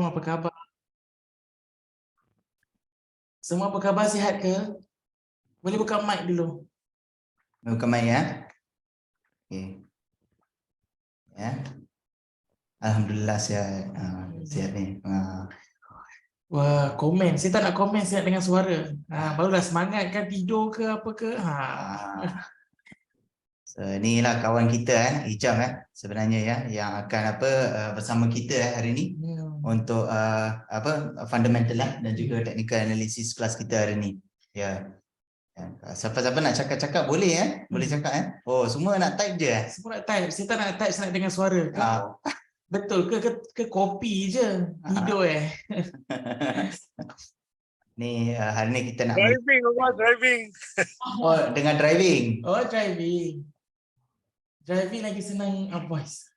Semua apa khabar? Semua apa khabar, sihat ke? Boleh buka mic dulu. Buka mic ya. Okay. Ya. Alhamdulillah sihat. Sihat ni. Wah, komen. Saya tak nak komen, saya nak dengar suara. Barulah semangat kan, tidur ke apa ke. So, inilah kawan kita Ijam sebenarnya ya yang akan bersama kita hari ni untuk fundamental dan juga technical analysis kelas kita hari ni. Ya. Siapa-siapa nak cakap-cakap boleh boleh cakap Oh, semua nak type je Semua nak type. Saya tak nak type, saya nak dengar suara. Betul ke kopi je tidur Ni hari ni kita nak driving. Oh, dengan driving. Oh, driving. Driving lagi senang voice.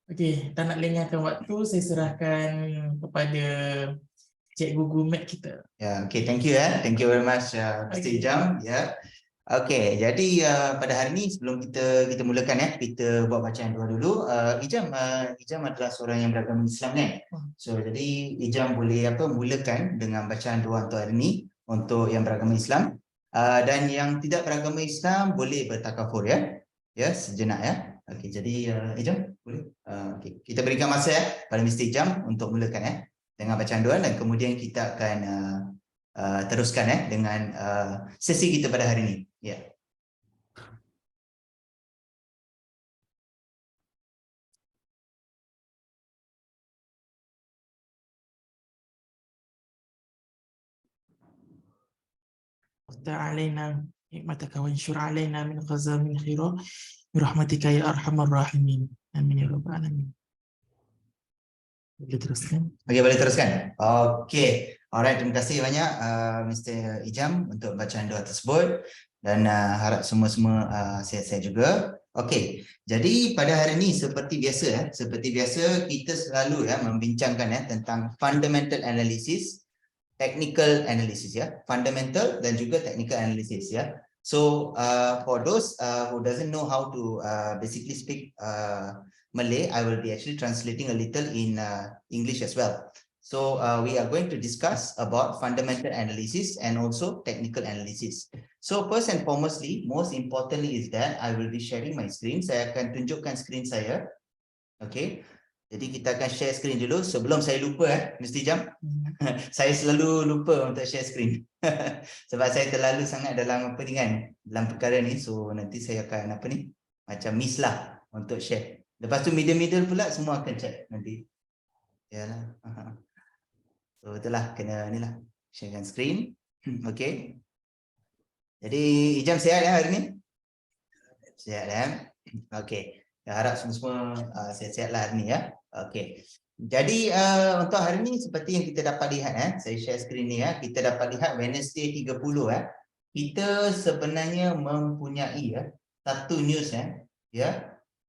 Okey, tak nak lengahkan waktu, saya serahkan kepada Cikgu Google Map kita. Ya, okay, thank you Thank you very much Mr. Ijam. Ya. Okey, jadi pada hari ini sebelum kita mulakan kita buat bacaan doa dulu. Ijam adalah seorang yang beragama Islam kan. So jadi Ijam boleh mulakan dengan bacaan doa untuk hari ini untuk yang beragama Islam. Dan yang tidak beragama Islam boleh bertakafur ya. Ya, sejenak ya. Okey, jadi Ijam boleh. Okay. Kita berikan masa pada Mr. Ijam untuk mulakan dengan bacaan doa dan kemudian kita akan teruskan dengan sesi kita pada hari ini. Ya. Ta'alaina hikmataka wa anshur alaina min ghazamin khira birahmatika ya arhamar rahimin. Amin ya rabbal alamin. Boleh teruskan? Okey, boleh teruskan. Okey. Alright, terima kasih banyak Mr. Ijam untuk bacaan doa tersebut dan harap semua-semua sihat-sihat juga. Okey. Jadi pada hari ini seperti biasa kita selalu membincangkan tentang fundamental analysis, technical analysis fundamental dan juga technical analysis So for those who doesn't know how to basically speak Malay, I will be actually translating a little in English as well. So we are going to discuss about fundamental analysis and also technical analysis. So first and foremostly, most importantly is that I will be sharing my screen. Saya akan tunjukkan screen saya. Okay. Jadi kita akan share screen dulu. Sebelum saya lupa Mr. Jam, saya selalu lupa untuk share screen. Sebab saya terlalu sangat dalam dalam perkara ni. So nanti saya akan macam miss lah untuk share. Lepas tu middle pula semua akan check nanti. Yalah. So itulah kena sharekan screen. Okay. Jadi Ijam sihat hari ni? Sihat Okay. Harap semua sihat-sihat lah hari ni Okay. Jadi untuk hari ni seperti yang kita dapat lihat saya share screen ni kita dapat lihat Wednesday 30 kita sebenarnya mempunyai satu news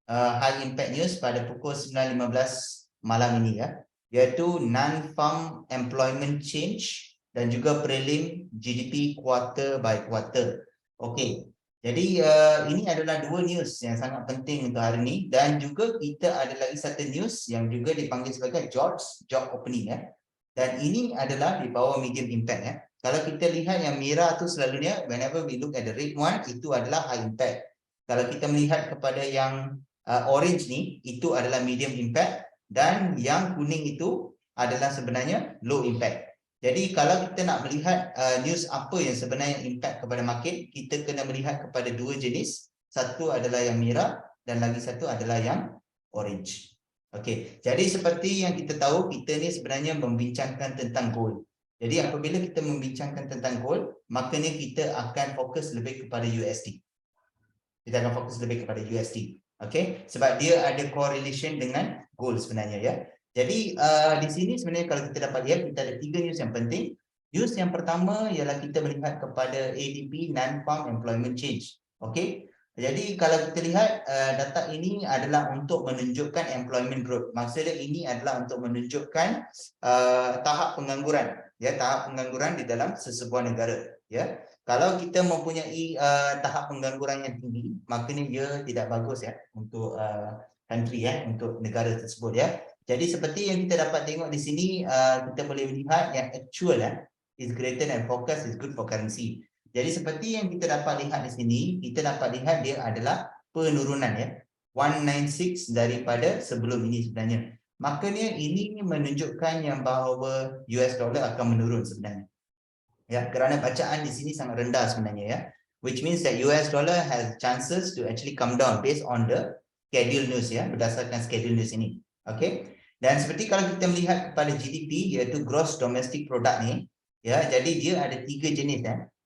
high impact news pada pukul 9.15 malam ini iaitu non-farm employment change dan juga prelim GDP quarter by quarter. Okey. Jadi ini adalah dua news yang sangat penting untuk hari ini dan juga kita ada lagi satu news yang juga dipanggil sebagai job opening dan ini adalah di bawah medium impact Kalau kita lihat yang merah tu selalunya whenever we look at the red one itu adalah high impact. Kalau kita melihat kepada yang orange ni itu adalah medium impact dan yang kuning itu adalah sebenarnya low impact. Jadi kalau kita nak melihat news apa yang sebenarnya impact kepada market, kita kena melihat kepada dua jenis. Satu adalah yang merah dan lagi satu adalah yang orange. Okey, jadi seperti yang kita tahu, kita ni sebenarnya membincangkan tentang gold. Jadi apabila kita membincangkan tentang gold, makanya kita akan fokus lebih kepada USD. Kita akan fokus lebih kepada USD. Okey, sebab dia ada correlation dengan gold sebenarnya Jadi di sini sebenarnya kalau kita dapat lihat kita ada tiga news yang penting. News yang pertama ialah kita melihat kepada ADP non-farm employment change. Okey. Jadi kalau kita lihat data ini adalah untuk menunjukkan employment growth. Maksudnya ini adalah untuk menunjukkan tahap pengangguran tahap pengangguran di dalam sesebuah negara Kalau kita mempunyai tahap pengangguran yang tinggi, maknanya dia tidak bagus untuk country untuk negara tersebut Jadi seperti yang kita dapat tengok di sini, kita boleh melihat yang actual is greater than forecast is good for currency. Jadi seperti yang kita dapat lihat di sini, kita dapat lihat dia adalah penurunan 196 daripada sebelum ini sebenarnya. Makanya ini menunjukkan yang bahawa US dollar akan menurun sebenarnya. Ya, kerana bacaan di sini sangat rendah sebenarnya which means that US dollar has chances to actually come down based on the schedule news berdasarkan schedule news ini. Okay. Dan seperti kalau kita melihat kepada GDP iaitu gross domestic product ni, jadi dia ada 3 jenis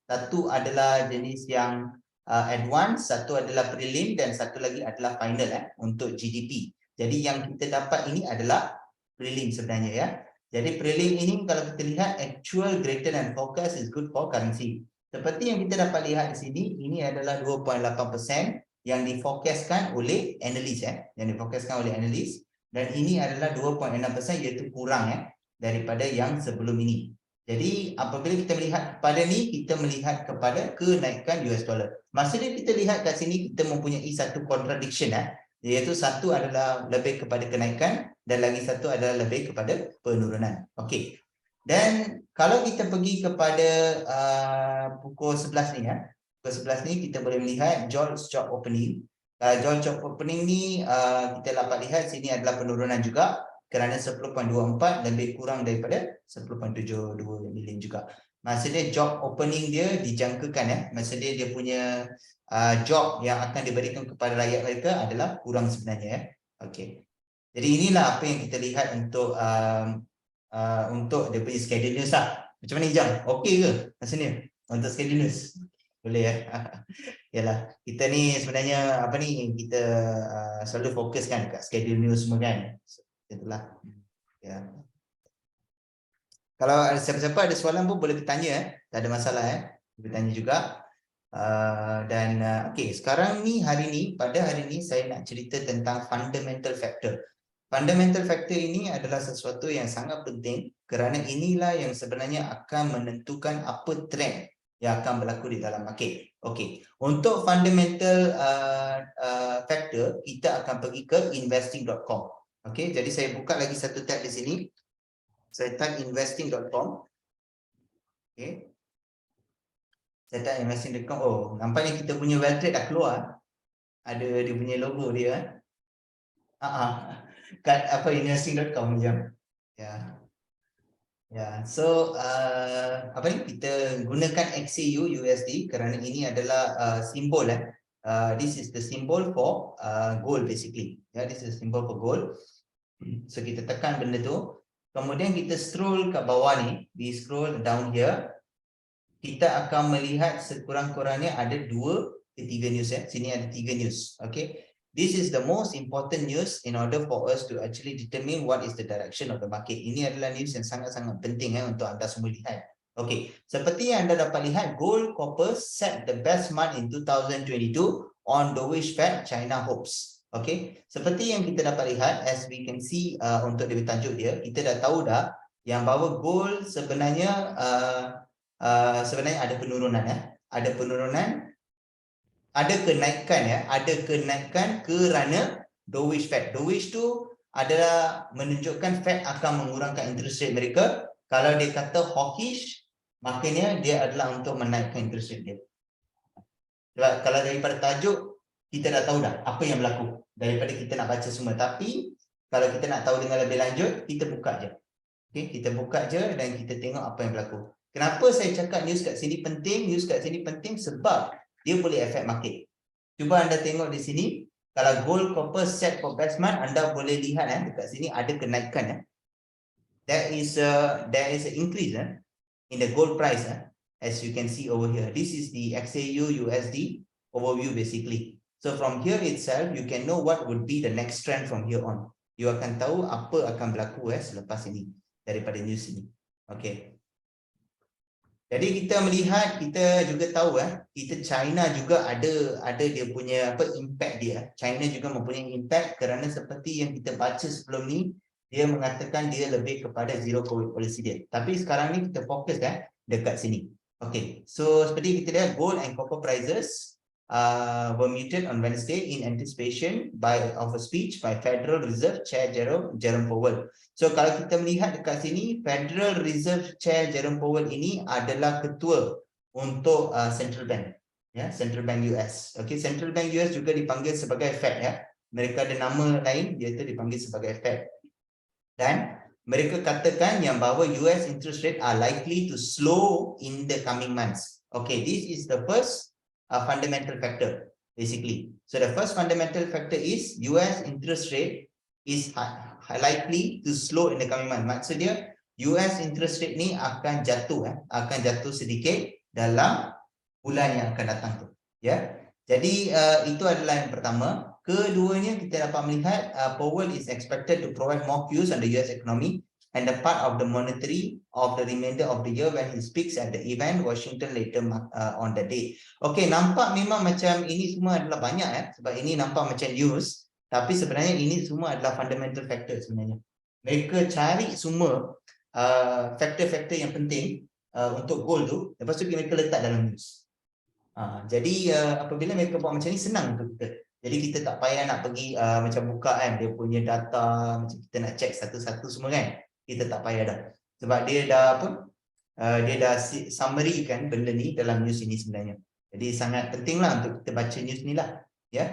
Satu adalah jenis yang advance, satu adalah prelim dan satu lagi adalah final untuk GDP. Jadi yang kita dapat ini adalah prelim sebenarnya Jadi prelim ini kalau kita lihat actual greater than forecast is good for currency. Seperti yang kita dapat lihat di sini, ini adalah 2.8% yang diforecastkan oleh analis yang diforecastkan oleh analis. Dan ini adalah 2.6% iaitu kurang daripada yang sebelum ini. Jadi apabila kita melihat kepada ni, kita melihat kepada kenaikan US dollar. Maksudnya kita lihat kat sini kita mempunyai satu contradiction iaitu satu adalah lebih kepada kenaikan dan lagi satu adalah lebih kepada penurunan. Okey. Dan kalau kita pergi kepada pukul 11 ni pukul 11 ni kita boleh melihat George Chop Opening. George Chop Opening ni kita dapat lihat sini adalah penurunan juga kerana 10.24 lebih kurang daripada 10.72 million juga. Maksudnya job opening dia dijangkakan maksudnya dia punya job yang akan diberikan kepada rakyat mereka adalah kurang sebenarnya Okey. Jadi inilah apa yang kita lihat untuk dia punya schedule news Macam mana Ijam? Okey ke rasanya untuk schedule news? Boleh Yalah, kita ni sebenarnya apa ni kita selalu fokuskan dekat schedule news semua kan. Itulah. Kalau ada siapa-siapa ada soalan pun boleh bertanya tak ada masalah bertanya juga. Okey, sekarang ni pada hari ni saya nak cerita tentang fundamental factor. Fundamental factor ini adalah sesuatu yang sangat penting kerana inilah yang sebenarnya akan menentukan apa trend yang akan berlaku di dalam market. Okey, untuk fundamental factor kita akan pergi ke investing.com. Okey, jadi saya buka lagi satu tab di sini. Saya type investing.com. Okey. Saya type investing.com. Oh, nampaknya kita punya Wealthtrade dah keluar. Ada dia punya logo dia. Kat apa investing.com jam. So apa ni kita gunakan XAU USD kerana ini adalah simbol this is the symbol for gold basically. This is the symbol for gold. So kita tekan benda tu. Kemudian kita scroll kat bawah ni, we scroll down here. Kita akan melihat sekurang-kurangnya ada 2 ke 3 news Sini ada 3 news. Okay. This is the most important news in order for us to actually determine what is the direction of the market. Ini adalah news yang sangat-sangat penting untuk anda semua lihat. Okay. Seperti yang anda dapat lihat, gold copper set the best month in 2022 on dovish Fed China hopes. Okay. Seperti yang kita dapat lihat, as we can see untuk dia tajuk dia, kita dah tahu dah yang bahawa gold sebenarnya ada penurunan ada penurunan, ada kenaikan kerana dovish Fed. Dovish tu adalah menunjukkan Fed akan mengurangkan interest rate mereka. Kalau dia kata hawkish, maknanya dia adalah untuk menaikkan interest rate dia. Sebab kalau daripada tajuk kita dah tahu dah apa yang berlaku daripada kita nak baca semua. Tapi kalau kita nak tahu dengan lebih lanjut, kita buka je. Okay, kita buka je dan kita tengok apa yang berlaku. Kenapa saya cakap news kat sini penting? News kat sini penting sebab dia boleh affect market. Cuba anda tengok di sini, kalau gold copper set for best month, anda boleh lihat dekat sini ada kenaikan. There is an increase in the gold price as you can see over here. This is the XAU USD overview basically. So from here itself, you can know what would be the next trend from here on. You akan tahu apa akan berlaku selepas ini daripada news ini. Okay. Jadi kita melihat, kita juga tahu kita China juga ada dia punya impact dia. China juga mempunyai impact kerana seperti yang kita baca sebelum ni, dia mengatakan dia lebih kepada zero COVID policy dia. Tapi sekarang ni kita fokus dekat sini. Okay, so seperti kita lihat gold and copper prices were muted on Wednesday in anticipation of a speech by Federal Reserve Chair Jerome Powell. So kalau kita melihat dekat sini, Federal Reserve Chair Jerome Powell ini adalah ketua untuk Central Bank, ya, Central Bank US. Okay, Central Bank US juga dipanggil sebagai Fed, ya. Mereka ada nama lain, iaitu dipanggil sebagai Fed. Dan mereka katakan yang bahawa US interest rate are likely to slow in the coming months. Okay, this is the first fundamental factor, basically. So the first fundamental factor is US interest rate is likely to slow in the coming months. Maksudnya US interest rate ni akan jatuh sedikit dalam bulan yang akan datang tu, ya. Jadi itu adalah yang pertama. Keduanya, kita dapat melihat Powell is expected to provide more cues on the US economy and the part of the monetary of the remainder of the year when he speaks at the event Washington later on the day. Okay, nampak memang macam ini semua adalah banyak, sebab ini nampak macam news, tapi sebenarnya ini semua adalah fundamental factor sebenarnya. Mereka cari semua faktor-faktor yang penting untuk gold tu, lepas tu mereka letak dalam news. Jadi apabila mereka buat macam ni, senang untuk kita. Jadi kita tak payah nak pergi macam buka kan dia punya data, macam kita nak check satu-satu semua kan. Kita tak payah dah. Sebab dia dah dia dah summary kan benda ni dalam news ini sebenarnya. Jadi sangat pentinglah untuk kita baca news ni lah, ya.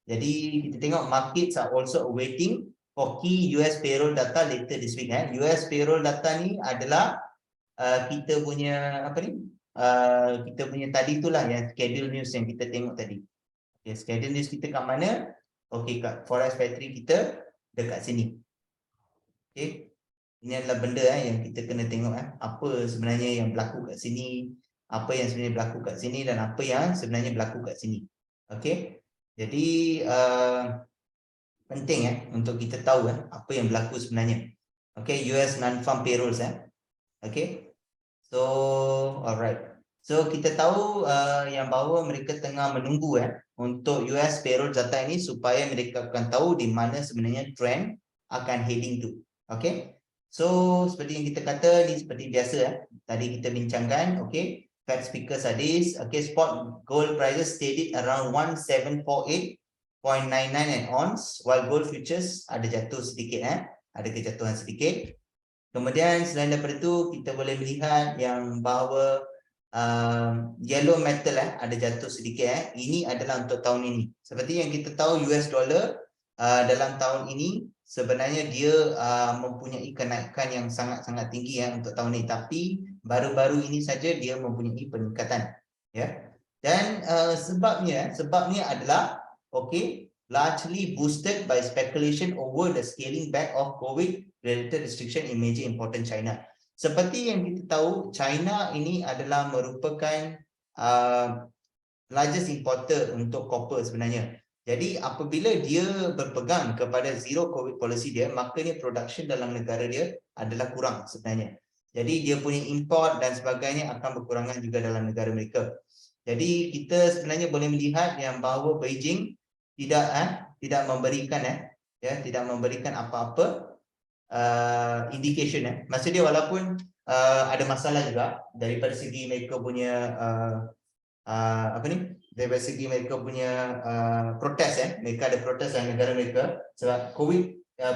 Jadi kita tengok markets are also awaiting for key US payroll data later this week. US payroll data ni adalah kita punya kita punya tadi itulah yang schedule news yang kita tengok tadi. Okay, schedule news kita kat mana? Okay, kat Forex Factory kita dekat sini. Okay, ini adalah benda yang kita kena tengok apa sebenarnya yang berlaku kat sini, apa yang sebenarnya berlaku kat sini dan apa yang sebenarnya berlaku kat sini. Okay, jadi penting untuk kita tahu apa yang berlaku sebenarnya. Okay, US non-farm payrolls. Okay, so alright. So kita tahu yang bahawa mereka tengah menunggu untuk US payroll data ini supaya mereka akan tahu di mana sebenarnya trend akan heading to. Okay, so seperti yang kita kata ni seperti biasa tadi kita bincangkan. Okay, Fed speakers are this. Okay, spot gold prices steadied around 1748.99 an ounce, while gold futures ada jatuh sedikit, ada kejatuhan sedikit. Kemudian selain daripada itu kita boleh melihat yang bahawa yellow metal ada jatuh sedikit. Ini adalah untuk tahun ini. Seperti yang kita tahu, US dollar dalam tahun ini sebenarnya dia mempunyai kenaikan yang sangat-sangat tinggi untuk tahun ini, tapi baru-baru ini saja dia mempunyai peningkatan, ya. Dan sebabnya adalah largely boosted by speculation over the scaling back of COVID related restriction in major important China. Seperti yang kita tahu, China ini adalah merupakan largest importer untuk copper sebenarnya. Jadi apabila dia berpegang kepada zero COVID policy dia, makanya production dalam negara dia adalah kurang sebenarnya. Jadi dia punya import dan sebagainya akan berkurangan juga dalam negara mereka. Jadi kita sebenarnya boleh melihat yang bahawa Beijing tidak memberikan tidak memberikan apa-apa indication. Maksud dia walaupun ada masalah juga daripada segi mereka punya daripada segi mereka punya protes, mereka ada protes dalam negara mereka sebab COVID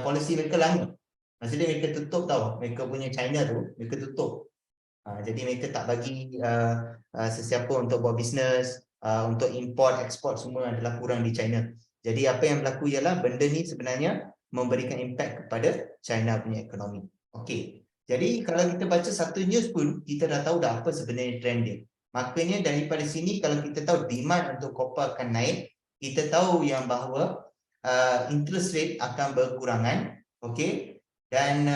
policy mereka lama. Maksud dia mereka tutup mereka punya China tu mereka tutup. Jadi mereka tak bagi sesiapa untuk buat bisnes, untuk import ekspor semua adalah kurang di China. Jadi apa yang berlaku ialah benda ni sebenarnya memberikan impact kepada China punya ekonomi. Okey. Jadi kalau kita baca satu news pun kita dah tahu dah apa sebenarnya trend dia. Makanya daripada sini kalau kita tahu demand untuk copper akan naik, kita tahu yang bahawa interest rate akan berkurangan. Okey. Dan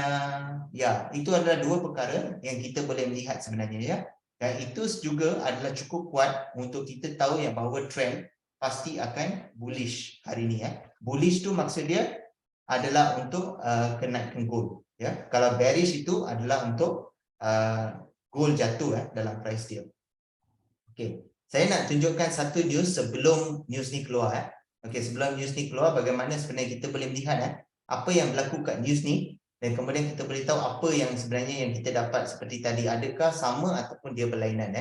itu adalah dua perkara yang kita boleh melihat sebenarnya, ya. Dan itu juga adalah cukup kuat untuk kita tahu yang bahawa trend pasti akan bullish hari ini, ya. Bullish tu maksud dia adalah untuk kenaikan gold, ya. Kalau bearish itu adalah untuk gold jatuh dalam price dia. Okey, saya nak tunjukkan satu news sebelum news ni keluar. Okey, sebelum news ni keluar, bagaimana sebenarnya kita boleh melihat apa yang berlaku kat news ni, dan kemudian kita boleh tahu apa yang sebenarnya yang kita dapat seperti tadi, adakah sama ataupun dia berlainan.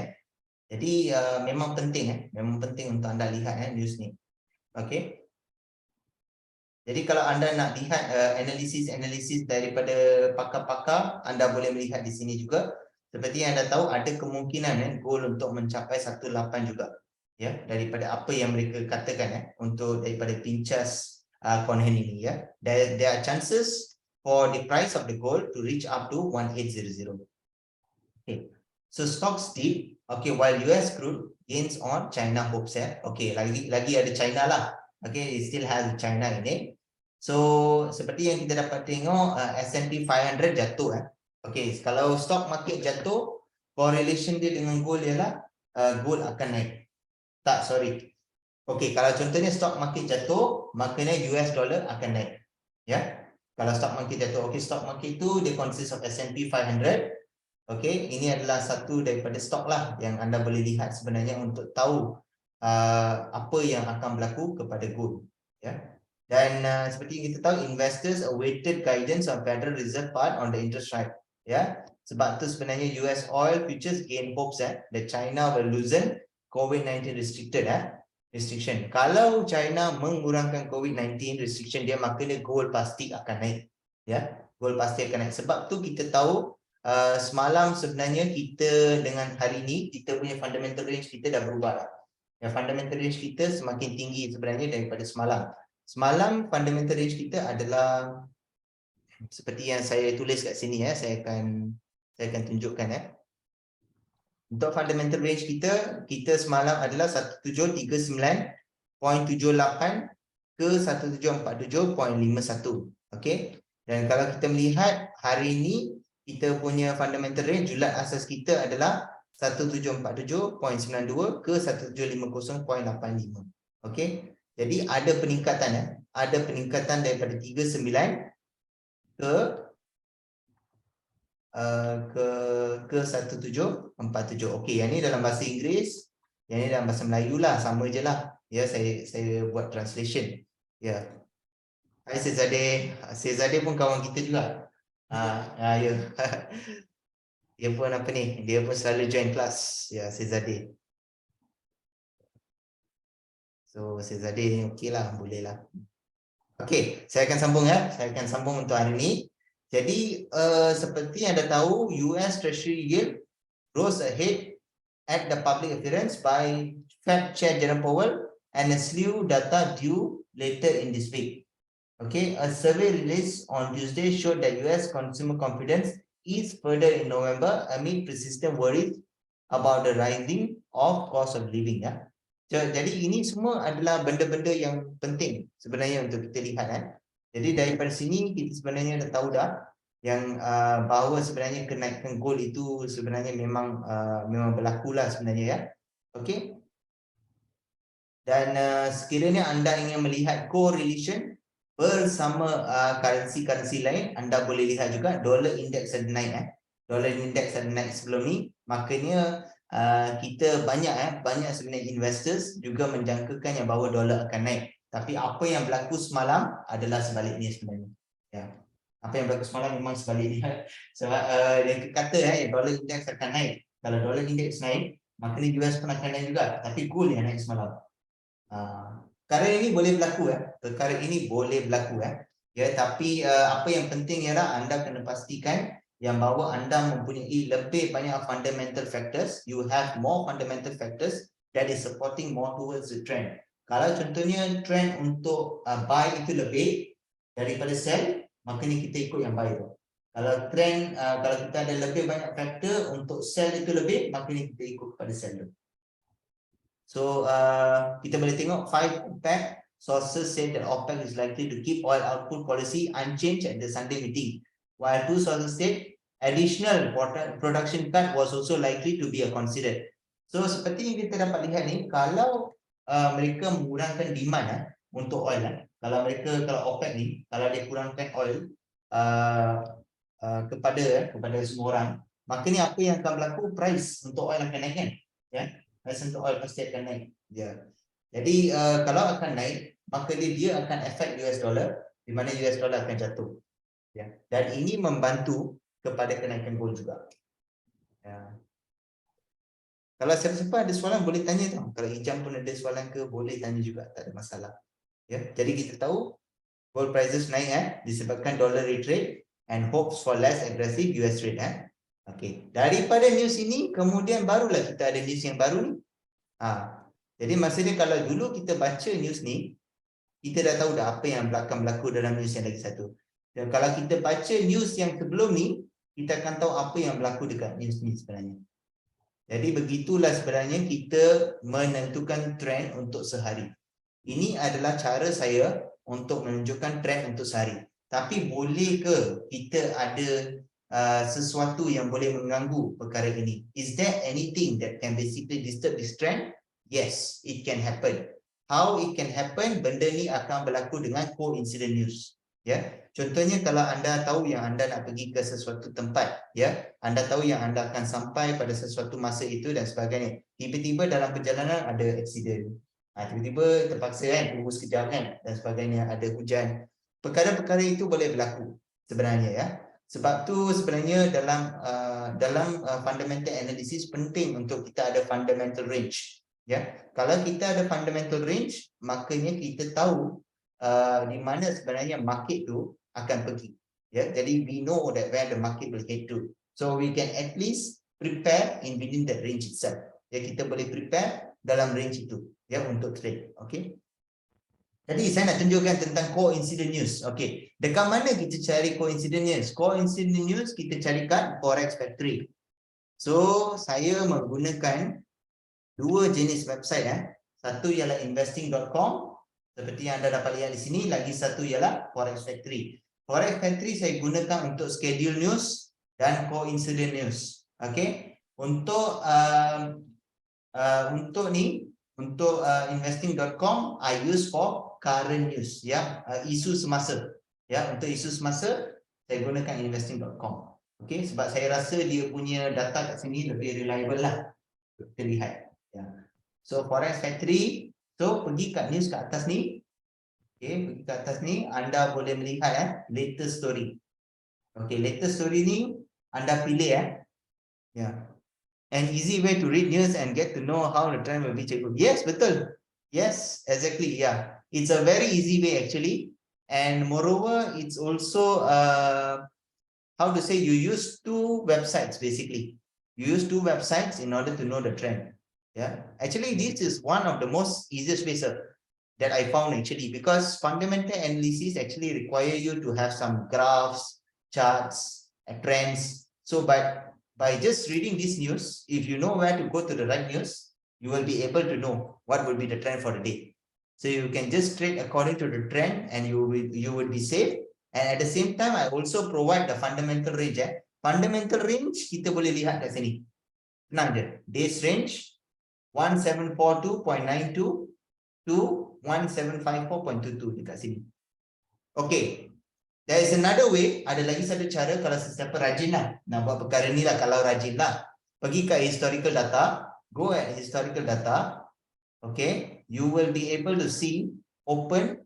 Jadi memang penting untuk anda lihat news ni. Okey. Jadi kalau anda nak lihat analisis daripada pakar-pakar, anda boleh melihat di sini juga. Seperti yang anda tahu, ada kemungkinan gold untuk mencapai 18 juga. Ya, daripada apa yang mereka katakan untuk daripada pincas Cohen ini ya. There are chances for the price of the gold to reach up to 1800. Okay. So stocks dip, okay, while US crude gains on China hopes Okay, lagi ada China lah. Okay, it still has China in it. So seperti yang kita dapat tengok S&P 500 jatuh Okay, kalau stock market jatuh, correlation dia dengan gold ialah gold akan naik. Tak, sorry. Okay, kalau contohnya stock market jatuh, maknanya US dollar akan naik. Ya. Kalau stock market jatuh, okay, stock market itu dia consist of S&P 500. Okay, ini adalah satu daripada stok lah yang anda boleh lihat sebenarnya untuk tahu apa yang akan berlaku kepada gold. Ya. Dan seperti yang kita tahu, investors awaited guidance on Federal Reserve part on the interest rate. Ya, sebab tu sebenarnya US oil futures gain hopes that China will loosen COVID-19 restriction. Kalau China mengurangkan COVID-19 restriction dia, maknanya gold pasti akan naik. Ya, gold pasti akan naik. Sebab tu kita tahu semalam sebenarnya kita dengan hari ini kita punya fundamental range kita dah berubah lah. Ya, fundamental range kita semakin tinggi sebenarnya daripada semalam. Semalam fundamental range kita adalah seperti yang saya tulis kat sini saya akan tunjukkan Untuk fundamental range kita semalam adalah 1739.78 ke 1747.51. Okey. Dan kalau kita melihat hari ini kita punya fundamental range julat asas kita adalah 1747.92 ke 1750.85. Okey. Jadi ada peningkatan daripada 39 ke 1747. Okey, yang ni dalam bahasa Inggeris, yang ni dalam bahasa Melayu lah, sama je lah. Ya, saya buat translation. Ya. Hai Sezade pun kawan kita juga. Ya. Dia pun apa ni? Dia pun selalu join kelas. Ya, Sezade. So Sezade ni okey lah, boleh lah. Okey, saya akan sambung Saya akan sambung untuk hari ni. Jadi seperti yang anda tahu, US Treasury yield rose ahead at the public appearance by Fed Chair Jerome Powell and a slew data due later in this week. Okay, a survey released on Tuesday showed that US consumer confidence is further in November amid persistent worries about the rising of cost of living. Jadi ini semua adalah benda-benda yang penting sebenarnya untuk kita lihat. Jadi daripada sini kita sebenarnya dah tahu yang bahawa sebenarnya kenaikan gold itu sebenarnya memang berlaku lah sebenarnya Okey. Dan sekiranya anda ingin melihat correlation bersama currency lain, anda boleh lihat juga dollar index ada naik Dollar index ada naik sebelum ni, makanya kita banyak sebenarnya investors juga menjangkakan yang bahawa dolar akan naik. Tapi apa yang berlaku semalam adalah sebaliknya sebenarnya. Apa yang berlaku semalam memang sebaliknya. Sebab dia kata dolar index akan naik. Kalau dolar index naik, maknanya US pun akan naik juga. Tapi gold yang naik semalam. Perkara ini boleh berlaku tapi apa yang penting ialah anda kena pastikan yang bahawa anda mempunyai lebih banyak fundamental factors. You have more fundamental factors that is supporting more towards the trend. Kalau contohnya trend untuk buy itu lebih daripada sell, maknanya kita ikut yang buy tu. Kalau trend kalau kita ada lebih banyak factor untuk sell itu lebih, maknanya kita ikut kepada sell tu. So kita boleh tengok 5 OPEC sources say that OPEC is likely to keep oil output policy unchanged at the Sunday meeting, while 2 sources said additional production cut was also likely to be considered. So seperti yang kita dapat lihat ni, kalau mereka mengurangkan demand untuk oil kalau OPEC ni kalau dia kurangkan oil kepada semua orang, maknanya apa yang akan berlaku, price untuk oil akan naik price untuk oil pasti akan naik. Jadi kalau akan naik, maka dia akan affect US dollar, di mana US dollar akan jatuh. Dan ini membantu kepada kenaikan gold juga. Kalau siapa-siapa ada soalan boleh tanya tau. Kalau Ijam pun ada soalan ke boleh tanya juga, tak ada masalah. Ya, jadi kita tahu gold prices naik disebabkan dollar rate rate and hopes for less aggressive US rate Okey, daripada news ini kemudian barulah kita ada news yang baru ni. Jadi maksudnya kalau dulu kita baca news ni, kita dah tahu dah apa yang berlaku dalam news yang lagi satu. Dan kalau kita baca news yang sebelum ni, kita akan tahu apa yang berlaku dekat news ni sebenarnya. Jadi begitulah sebenarnya kita menentukan trend untuk sehari. Ini adalah cara saya untuk menunjukkan trend untuk sehari. Tapi boleh ke kita ada sesuatu yang boleh mengganggu perkara ini? Is there anything that can basically disturb this trend? Yes, it can happen. How it can happen? Benda ni akan berlaku dengan coincident news. Ya, contohnya kalau anda tahu yang anda nak pergi ke sesuatu tempat, ya, anda tahu yang anda akan sampai pada sesuatu masa itu dan sebagainya. Tiba-tiba dalam perjalanan ada aksiden. Tiba-tiba terpaksa tunggu sekejap dan sebagainya, ada hujan. Perkara-perkara itu boleh berlaku sebenarnya ya. Sebab tu sebenarnya dalam fundamental analysis penting untuk kita ada fundamental range. Ya, kalau kita ada fundamental range, makanya kita tahu di mana sebenarnya market tu akan pergi. Ya, jadi we know that where the market will head to. So we can at least prepare in within that range itself. Ya, kita boleh prepare dalam range itu ya untuk trade. Okey. Jadi saya nak tunjukkan tentang coincident news. Okey. Dekat mana kita cari coincident news? Coincident news kita cari kat Forex Factory. So saya menggunakan dua jenis website Satu ialah investing.com seperti yang anda dapat lihat di sini, lagi satu ialah Forex Factory. Forex Factory saya gunakan untuk schedule news dan coincident news. Okey. Untuk investing.com I use for current news ya, isu semasa. Ya, untuk isu semasa saya gunakan investing.com. Okey, sebab saya rasa dia punya data kat sini lebih reliable lah. Kita lihat ya. So Forex Factory, so pergi kat news kat atas ni. Okey, pergi kat atas ni anda boleh melihat latest story. Okey, latest story ni anda pilih ya. An easy way to read news and get to know how the trend will be. Yes, betul. Yes, exactly. Yeah, it's a very easy way actually, and moreover, it's also how to say, you use two websites basically. You use two websites in order to know the trend. Yeah, actually, this is one of the most easiest ways that I found actually, because fundamental analysis actually require you to have some graphs, charts, trends. So, by just reading this news, if you know where to go to the right news, you will be able to know what will be the trend for the day. So you can just trade according to the trend and you will be safe. And at the same time, I also provide the fundamental range. Fundamental range kita boleh lihat kat sini. Tenang je. Days range 1742.92 to 1754.22 dekat sini. Okay. There is another way, ada lagi satu cara kalau sesiapa rajin lah nak buat perkara ni lah, kalau rajin lah. Pergi ke historical data, go at historical data, okay, you will be able to see open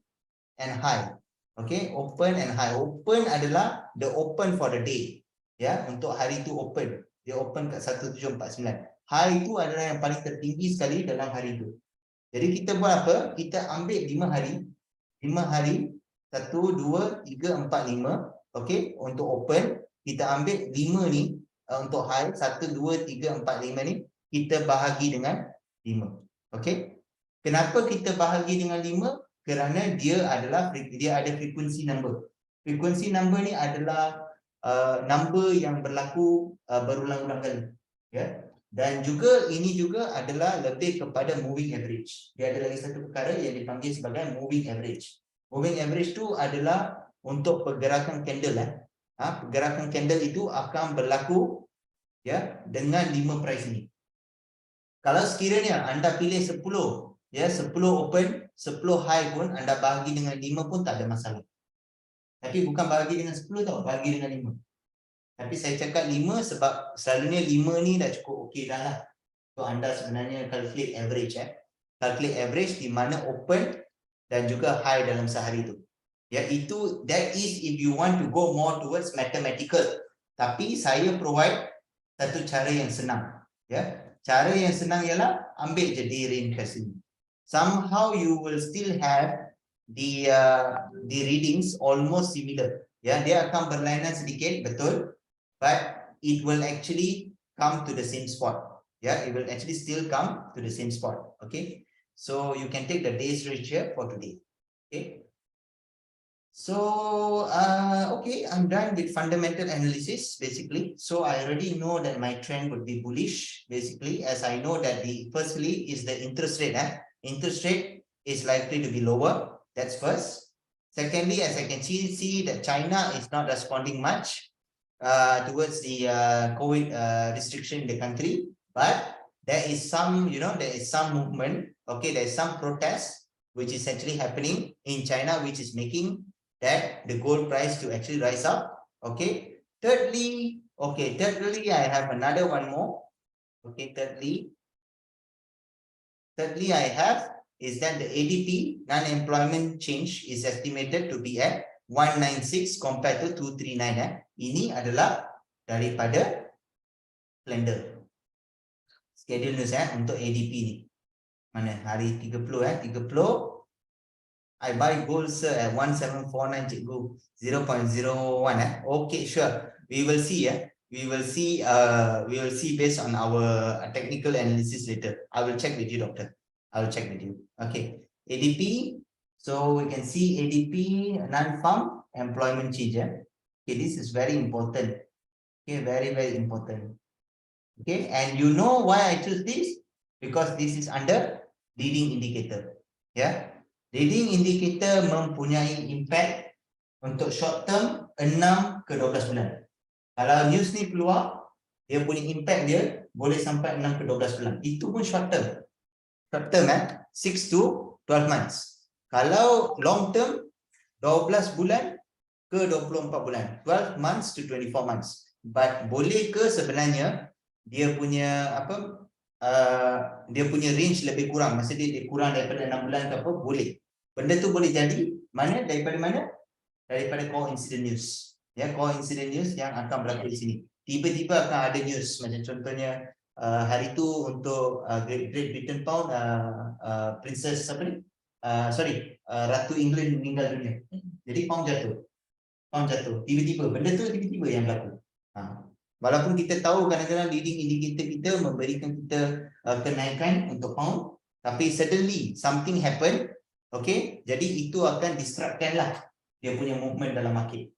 and high. Okay, open and high. Open adalah the open for the day. Ya, untuk hari itu open. Dia open kat 1749. High itu adalah yang paling tertinggi sekali dalam hari itu. Jadi kita buat apa? Kita ambil 5 hari. 5 hari. 1, 2, 3, 4, 5. Okey, untuk open kita ambil 5 ni untuk high 1, 2, 3, 4, 5 ni kita bahagi dengan 5. Okey. Kenapa kita bahagi dengan 5? Kerana dia ada frequency number. Frequency number ni adalah number yang berlaku berulang-ulang kali. Ya. Dan juga ini juga adalah lebih kepada moving average. Dia ada lagi satu perkara yang dipanggil sebagai moving average. Moving average tu adalah untuk pergerakan candle. Pergerakan candle itu akan berlaku ya dengan 5 price ini. Kalau sekiranya anda pilih 10, ya 10 open, 10 high pun anda bahagi dengan 5 pun tak ada masalah. Tapi bukan bahagi dengan 10 tau, bahagi dengan 5. Tapi saya cakap 5 sebab selalunya 5 ni dah cukup okey dah lah. So anda sebenarnya calculate average. Calculate average di mana open dan juga high dalam sehari itu. Ya, that is if you want to go more towards mathematical. Tapi saya provide satu cara yang senang. Ya, Cara yang senang ialah ambil je D-range kat sini. Somehow you will still have the readings almost similar. Ya, dia akan berlainan sedikit, betul. But it will actually come to the same spot. Yeah, it will actually still come to the same spot. Okay, so you can take the days range here for today. Okay, so okay, I'm done with fundamental analysis basically. So I already know that my trend would be bullish basically, as I know that the firstly is the interest rate. Interest rate is likely to be lower. That's first. Secondly, as I can see that China is not responding much towards the COVID restriction in the country, but there is some, there is some movement. Okay, there is some protest which is actually happening in China, which is making that the gold price to actually rise up. Okay, thirdly, I have another one more. Okay, thirdly I have is that the ADP, non-employment change, is estimated to be at 196 compared to 239. Ini adalah daripada calendar. Schedule news untuk ADP ni. Mana hari 30 30. I buy gold sir at 1749 cikgu 0.01 Okay, sure. We will see we will see based on our technical analysis later. I will check with you, doctor. I will check with you. Okay, ADP. So we can see ADP non-farm employment change. Okay, this is very important. Okay, very, very important. Okay, and you know why I choose this? Because this is under leading indicator. Yeah, leading indicator mempunyai impact untuk short term 6 ke 12 bulan. Kalau news ni keluar, dia punya impact dia boleh sampai 6 ke 12 bulan. Itu pun short term. Short term 6 to 12 months. Kalau long term 12 bulan ke 24 bulan. 12 months to 24 months. But boleh ke sebenarnya dia punya dia punya range lebih kurang, maksudnya dia kurang daripada 6 bulan ke apa, boleh. Benda tu boleh jadi daripada mana? Daripada coincident news. Ya, coincident news yang akan berlaku di sini. Tiba-tiba akan ada news, macam contohnya hari tu untuk Great Britain Pound, Princess apa ni? Ratu England meninggal dunia. Jadi pound jatuh. Tiba-tiba, benda tu tiba-tiba yang berlaku. Walaupun kita tahu kadang-kadang leading indicator kita memberikan kita kenaikan untuk pound, tapi suddenly something happen, okay, jadi itu akan disruptkan lah dia punya movement dalam market.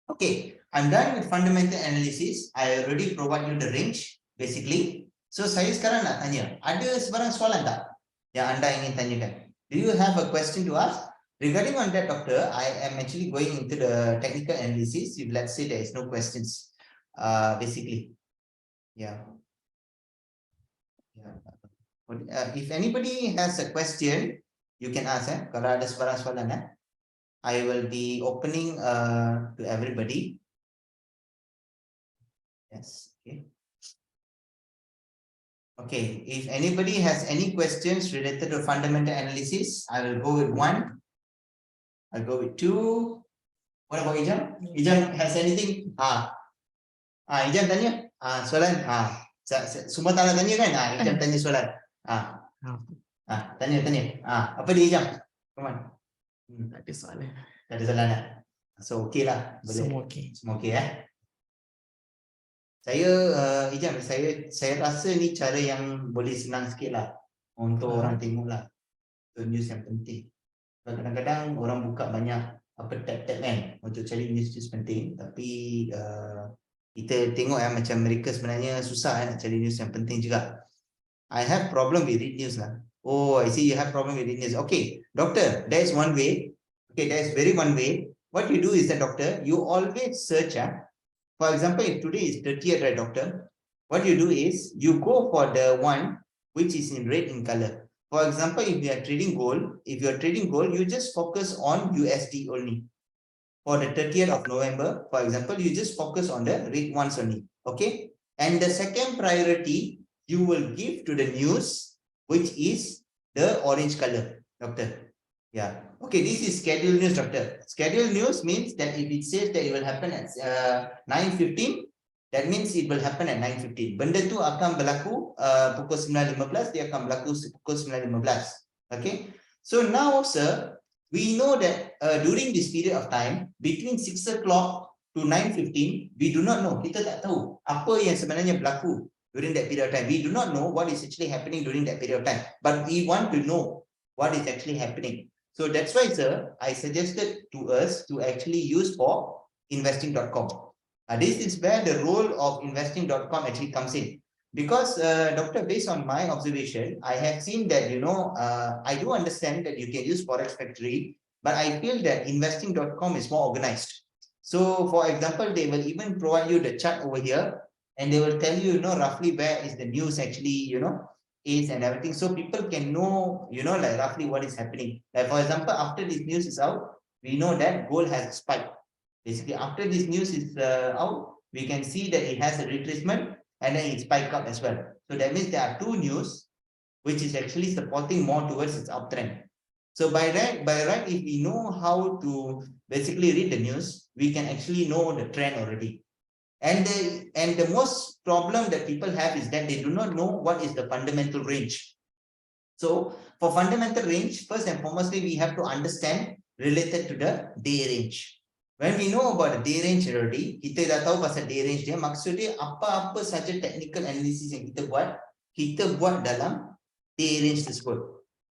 Okay, I'm done with fundamental analysis. I already provide you the range basically. So saya sekarang nak tanya, ada sebarang soalan tak yang anda ingin tanyakan? Do you have a question to ask? Regarding on that, doctor, I am actually going into the technical analysis. If let's say there is no questions, basically, if anybody has a question, you can ask. Kalau ada soalan, I will be opening to everybody. Yes. Okay. Okay. If anybody has any questions related to fundamental analysis, I will go with 1. I'll go with 2. What about Ijam? Ijam has anything? Ijam tanya. Soalan. Semua tak nak tanya kan? Ijam tanya soalan. Tanya. Apa dia Ijam? Come on. Tak ada soalan. Tak ada soalan. So okay lah. Boleh. Semua okay Saya Ijam, saya rasa ni cara yang boleh senang sikit lah untuk orang tengok lah. Itu news yang penting. Kadang-kadang orang buka banyak tab-tab kan untuk cari news penting, tapi kita tengok macam mereka sebenarnya susah nak cari news yang penting juga. I have problem with read news lah. Oh, I see you have problem with read news. Okay, doctor, there is one way. Okay, there is very one way. What you do is that, doctor, you always search. For example, if today is 30th, right, doctor? What you do is you go for the one which is in red in color. For example, if you are trading gold, you just focus on USD only. For the 30th of November, for example, you just focus on the red ones only. Okay. And the second priority you will give to the news, which is the orange color, doctor. Yeah. Okay, this is scheduled news, doctor. Scheduled news means that if it says that it will happen at 9:15, That means it will happen at 9:15. Benda tu akan berlaku pukul 9.15, dia akan berlaku pukul 9.15. Okay. So now, sir, we know that during this period of time, between 6 o'clock to 9:15, we do not know. Kita tak tahu apa yang sebenarnya berlaku during that period of time. We do not know what is actually happening during that period of time. But we want to know what is actually happening. So that's why, sir, I suggested to us to actually use for investing.com. This is where the role of investing.com actually comes in. Because, Doctor, based on my observation, I have seen that, I do understand that you can use Forex Factory, but I feel that investing.com is more organized. So, for example, they will even provide you the chart over here, and they will tell you, roughly where is the news actually, is and everything. So people can know, like roughly what is happening. Like, for example, after this news is out, we know that gold has spiked. Basically, after this news is out, we can see that it has a retracement and then it spiked up as well. So that means there are two news which is actually supporting more towards its uptrend. So by right, if we know how to basically read the news, we can actually know the trend already. And the most problem that people have is that they do not know what is the fundamental range. So for fundamental range, first and foremostly, we have to understand related to the day range. When we know about the day range already, kita dah tahu pasal day range dia, maksud dia apa-apa saja technical analysis yang kita buat dalam day range tersebut.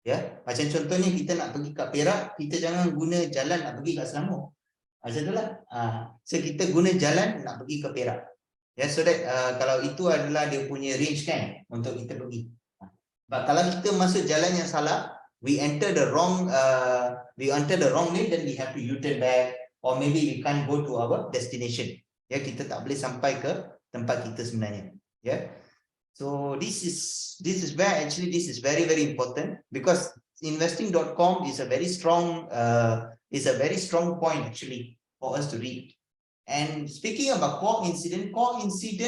Ya, macam contohnya kita nak pergi kat Perak, kita jangan guna jalan nak pergi kat Selangor. Macam itulah. So kita guna jalan nak pergi ke Perak. Ya, so that kalau itu adalah dia punya range kan untuk kita pergi. But kalau kita masuk jalan yang salah, we enter the wrong lane, then we have to U-turn back, or maybe we can't go to our destination. Ya, kita tak boleh sampai ke tempat kita sebenarnya. Ya. So this is where actually this is very, very important, because investing.com is a very strong point actually for us to read. And speaking about core incident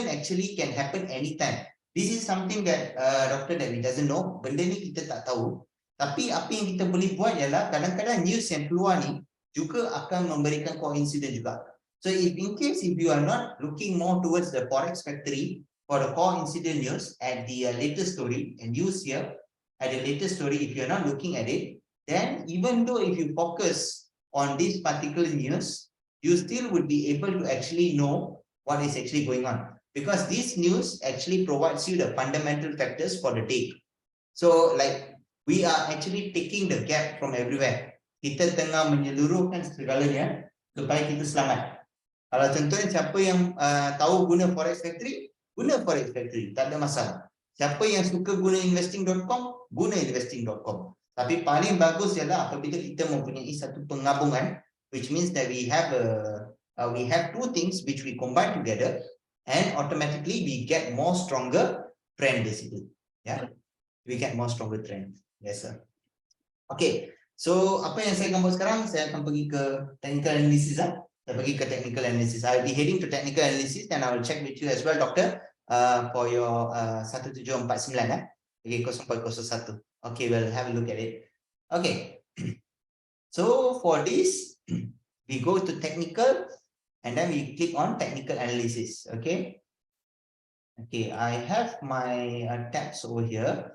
actually can happen anytime. This is something that Doctor Devi doesn't know. Benda ni kita tak tahu. Tapi apa yang kita boleh buat ialah kadang-kadang news yang keluar ni juga akan memberikan core incident juga. So if you are not looking more towards the Forex Factory for the core incident news at the latest story, and use here at the latest story, if you're not looking at it, then even though if you focus on this particular news, you still would be able to actually know what is actually going on, because this news actually provides you the fundamental factors for the day. So like we are actually taking the gap from everywhere. Kita tengah menyeluruhkan segalanya supaya kita selamat. Kalau contohnya siapa yang tahu guna Forex Factory, guna Forex Factory, tak ada masalah. Siapa yang suka guna investing.com, guna investing.com. Tapi paling bagus ialah apabila kita mempunyai satu penggabungan, which means that we have two things which we combine together, and automatically we get more stronger trend basically. Yeah, we get more stronger trend. Yes, sir. Okay, so apa yang saya akan buat sekarang? Saya akan pergi ke technical analysis. Saya pergi ke technical analysis. I'll be heading to technical analysis, and I will check with you as well, Doctor, for your 1749. Okay, 0.01. Okay, we'll have a look at it. Okay, so for this, we go to technical, and then we click on technical analysis. Okay. Okay, I have my tabs over here.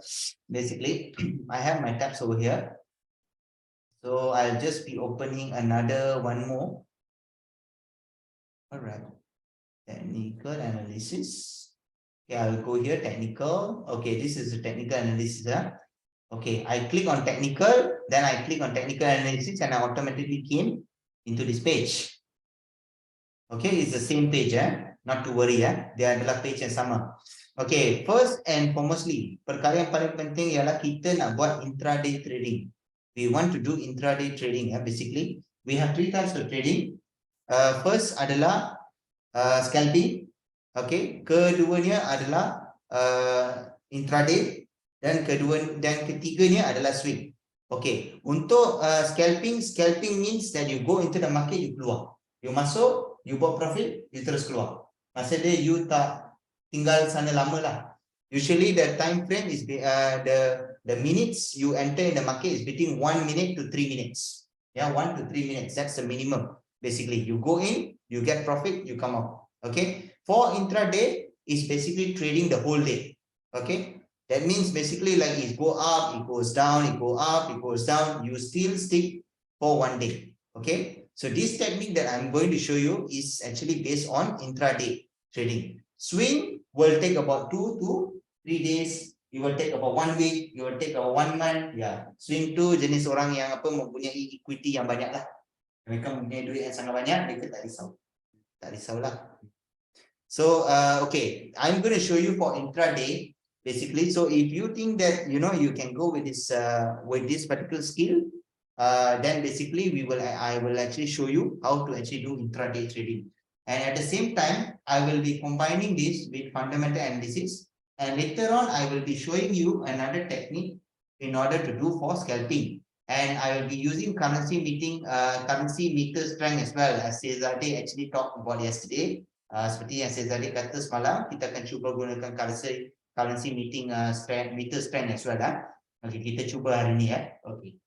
Basically, I have my tabs over here. So I'll just be opening another one more. All right, technical analysis. Okay, I'll go here, technical. Okay, this is the technical analysis. Okay, I click on technical, then I click on technical analysis, and I automatically came into this page. Okay, it's the same page, not to worry, dia adalah page yang sama. Okay, first and foremostly, perkara yang paling penting ialah kita nak buat intraday trading. We want to do intraday trading. Basically, we have three types of trading. First adalah scalping. Okay, keduanya adalah intraday, dan ketiganya adalah swing. Okay, untuk scalping means that you go into the market, you keluar, you masuk, you buat profit, you terus keluar. Maksudnya you tak tinggal sana lama lah. Usually the time frame is the minutes you enter in the market is between 1 minute to 3 minutes. Yeah, 1 to 3 minutes. That's the minimum. Basically, you go in, you get profit, you come out. Okay. For intraday, is basically trading the whole day. Okay, that means basically like it go up, it goes down, it go up, it goes down. You still stick for one day. Okay, so this technique that I'm going to show you is actually based on intraday trading. Swing will take about 2 to 3 days. It will take about 1 week. It will take about 1 month. Yeah, swing tu jenis orang yang apa mempunyai equity yang banyak lah. Mereka mempunyai duit yang sangat banyak, mereka tak risaulah. So okay, I'm going to show you for intraday basically. So if you think that you can go with this particular skill, then basically I will actually show you how to actually do intraday trading. And at the same time, I will be combining this with fundamental analysis. And later on, I will be showing you another technique in order to do for scalping. And I will be using currency meter strength as well, as Cesare actually talked about yesterday. Seperti yang Cesare kata semalam, kita akan cuba gunakan currency meter strength as well. Okay, kita cuba hari ni ya. Okay.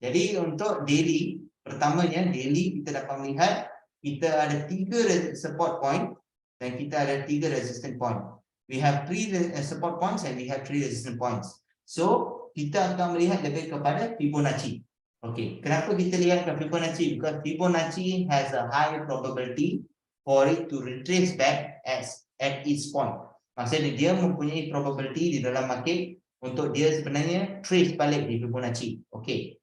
Jadi untuk daily, pertamanya daily kita dapat melihat kita ada 3 support point dan kita ada 3 resistance point. We have 3 support points and we have 3 resistance points. So kita akan melihat lebih kepada Fibonacci. Okay, kenapa kita lihat ke Fibonacci? Because Fibonacci has a high probability for it to retrace back at its point. Maksudnya dia mempunyai probability di dalam market untuk dia sebenarnya trace balik di Fibonacci. Okay.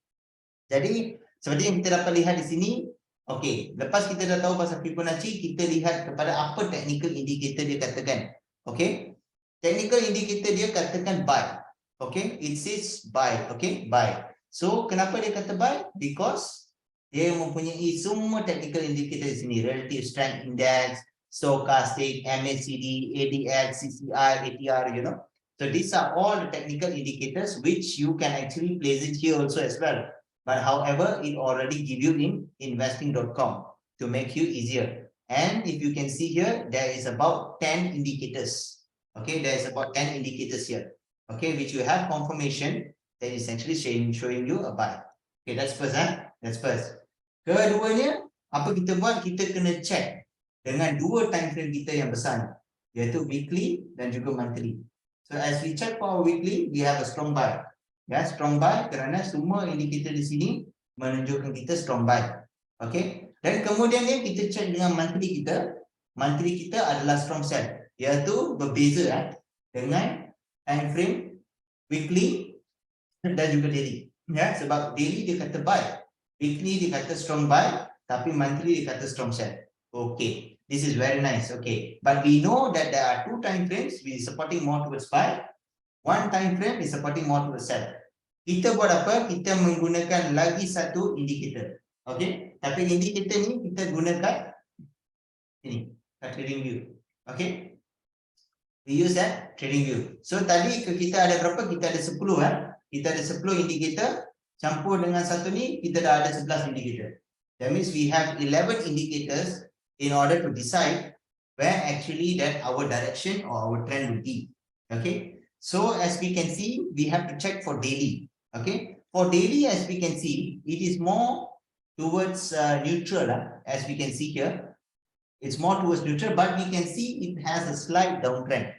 Jadi seperti yang kita dapat lihat di sini, okay, lepas kita dah tahu pasal Fibonacci, kita lihat kepada apa technical indicator dia katakan. Okay, technical indicator dia katakan buy. Okay, it says buy. Okay, buy. So kenapa dia kata buy? Because dia mempunyai semua technical indicator di sini, relative strength index, stochastic, MACD, ADX, CCI, ATR, So these are all the technical indicators which you can actually place it here also as well. But however, it already give you in investing.com to make you easier. And if you can see here, there is about 10 indicators. Okay, there is about 10 indicators here. Okay, which you have confirmation that is actually showing you a buy. Okay, that's first. That's first. Keduanya, apa kita buat? Kita kena check dengan 2 time frame kita yang besar, iaitu weekly dan juga monthly. So as we check for our weekly, we have a strong buy. Ya, strong buy kerana semua indikator di sini menunjukkan kita strong buy. Okay, dan kemudian kita check dengan monthly kita. Monthly kita adalah strong sell, iaitu berbeza dengan time frame weekly dan juga daily. Ya, sebab daily dia kata buy, weekly dia kata strong buy, tapi monthly dia kata strong sell. Okay, this is very nice. Okay, but we know that there are 2 time frames which is supporting more towards buy. 1 time frame is supporting more towards sell. Kita buat apa? Kita menggunakan lagi satu indikator. Okay, tapi indikator ni kita gunakan ini, trading view. Okay, we use that trading view. So tadi kita ada berapa? Kita ada 10 Kita ada 10 indikator, campur dengan satu ni kita dah ada 11 indikator. That means we have 11 indicators in order to decide where actually that our direction or our trend will be. Okay, so as we can see, we have to check for daily. Okay, for daily, as we can see, it is more towards neutral. As we can see here, it's more towards neutral, but we can see it has a slight downtrend.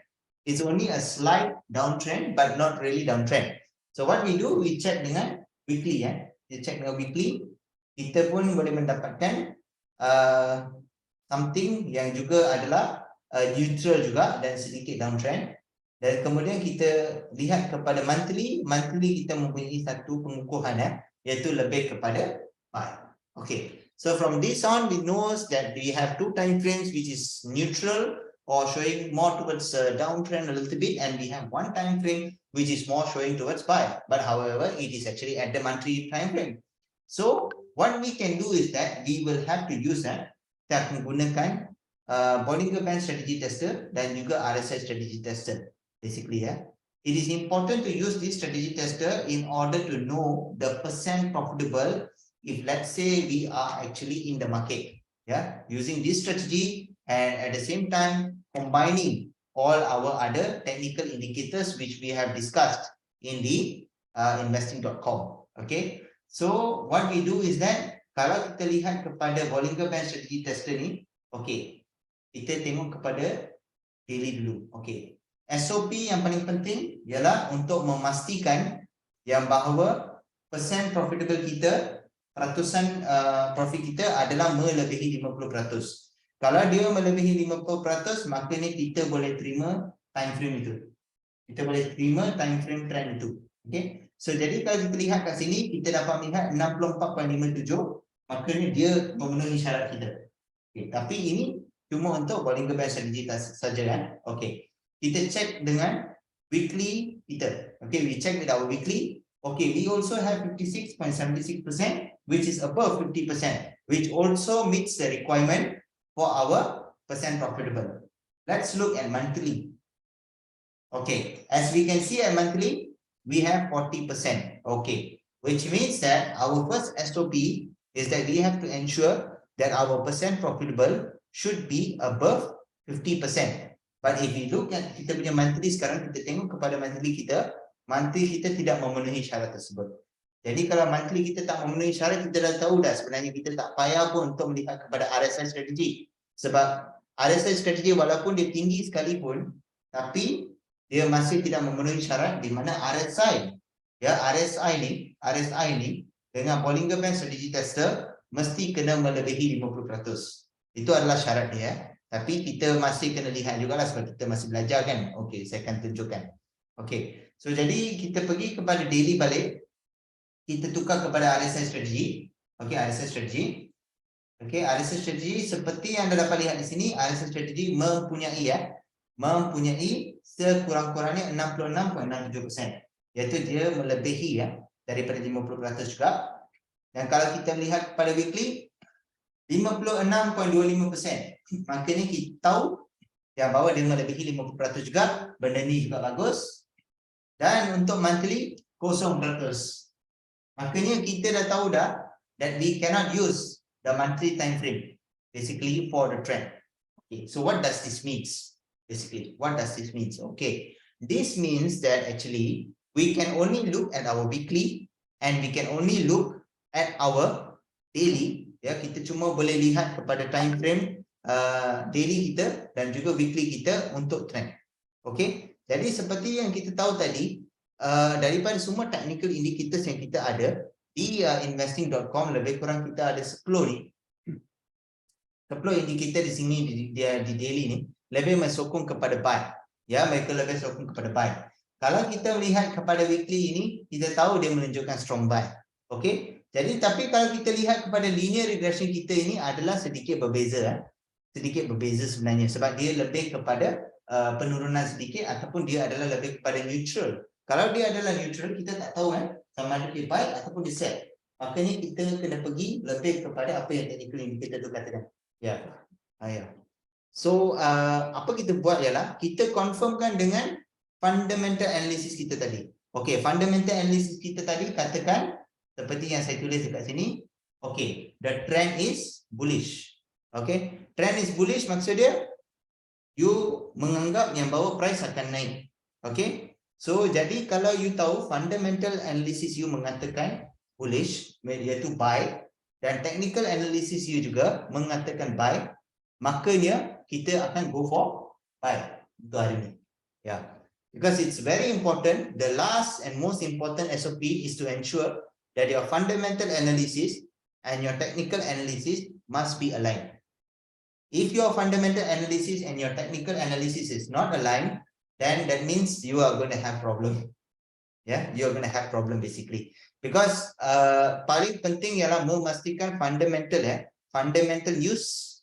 It's only a slight downtrend, but not really downtrend. So what we do, we check dengan weekly. We check dengan weekly. Kita pun boleh mendapatkan something yang juga adalah neutral juga dan sedikit downtrend. Dan kemudian kita lihat kepada monthly kita mempunyai satu pengukuhan iaitu lebih kepada buy. Okay, so from this on we know that we have 2 time frames which is neutral or showing more towards downtrend a little bit, and we have 1 time frame which is more showing towards buy, but however it is actually at the monthly time frame. So what we can do is that we will have to use kita akan gunakan Bollinger Band Strategy Tester dan juga RSI Strategy Tester. Basically, it is important to use this strategy tester in order to know the percent profitable if let's say we are actually in the market. Using this strategy and at the same time combining all our other technical indicators which we have discussed in the investing.com. Okay, so what we do is that kalau kita lihat kepada Bollinger Band Strategy Tester ni, okay, kita tengok kepada daily dulu. Okey. SOP yang paling penting ialah untuk memastikan yang bahawa persen profitable kita, peratusan profit kita adalah melebihi 50%. Kalau dia melebihi 50%, maka ni kita boleh terima time frame itu. Kita boleh terima time frame trend itu. Okey. So jadi kalau kita lihat kat sini, kita dapat melihat 64.57, maka ni dia memenuhi syarat kita. Okay. Tapi ini cuma untuk Bollinger Band strategy saja kan. Okey. Kita check dengan weekly kita. Okay, we check with our weekly. Okay, we also have 56.76%, which is above 50%, which also meets the requirement for our percent profitable. Let's look at monthly. Okay, as we can see at monthly, we have 40%. Okay, which means that our first SOP is that we have to ensure that our percent profitable should be above 50%. But if we look at kita punya monthly sekarang, kita tengok kepada monthly kita tidak memenuhi syarat tersebut. Jadi kalau monthly kita tak memenuhi syarat, kita dah tahu dah sebenarnya kita tak payah pun untuk melihat kepada RSI strategi. Sebab RSI strategi walaupun dia tinggi sekalipun, tapi dia masih tidak memenuhi syarat di mana RSI ni dengan Bollinger Band Strategy Tester mesti kena melebihi 50%. Itu adalah syarat dia. Tapi kita masih kena lihat jugalah sebab kita masih belajar kan. Okey, saya akan tunjukkan. Okey. So jadi kita pergi kepada daily balik. Kita tukar kepada RSI strategi. Okey, RSI strategi. Okey, RSI strategi seperti yang anda dapat lihat di sini, RSI strategi mempunyai sekurang-kurangnya 66.67%, iaitu dia melebihi daripada 50% juga. Dan kalau kita melihat pada weekly 56.25%, maka ni kita tahu yang bahawa dia melebihi 50% juga. Benda ni juga bagus. Dan untuk monthly 0%. Makanya kita dah tahu dah that we cannot use the monthly time frame basically for the trend. Okay, so what does this means? Basically, what does this mean? Okay, this means that actually we can only look at our weekly and we can only look at our daily. Ya, kita cuma boleh lihat kepada time frame daily kita dan juga weekly kita untuk trend. Okay, jadi seperti yang kita tahu tadi, daripada semua technical indicators yang kita ada di investing.com, lebih kurang kita ada 10 ni. 10 indikator di sini di daily ni lebih mensokong kepada buy. Ya, mereka lebih sokong kepada buy. Kalau kita melihat kepada weekly ini, kita tahu dia menunjukkan strong buy. Okey. Jadi tapi kalau kita lihat kepada linear regression kita ini adalah sedikit berbeza. Sedikit berbeza sebenarnya sebab dia lebih kepada penurunan sedikit ataupun dia adalah lebih kepada neutral. Kalau dia adalah neutral, kita tak tahu sama ada dia buy ataupun dia sell. Makanya kita kena pergi lebih kepada apa yang technical indicator tu katakan. Ya. Ya. So apa kita buat ialah kita confirmkan dengan fundamental analysis kita tadi. Okey, fundamental analysis kita tadi katakan seperti yang saya tulis dekat sini. Okey, the trend is bullish. Okey, trend is bullish maksud dia you menganggap yang bahawa price akan naik. Okey, so jadi kalau you tahu fundamental analysis you mengatakan bullish, iaitu buy, dan technical analysis you juga mengatakan buy, makanya kita akan go for buy untuk hari ini. Yeah. Because it's very important, the last and most important SOP is to ensure that your fundamental analysis and your technical analysis must be aligned. If your fundamental analysis and your technical analysis is not aligned, then that means you are going to have problem. Yeah, you are going to have problem basically. Because paling penting ialah memastikan fundamental fundamental news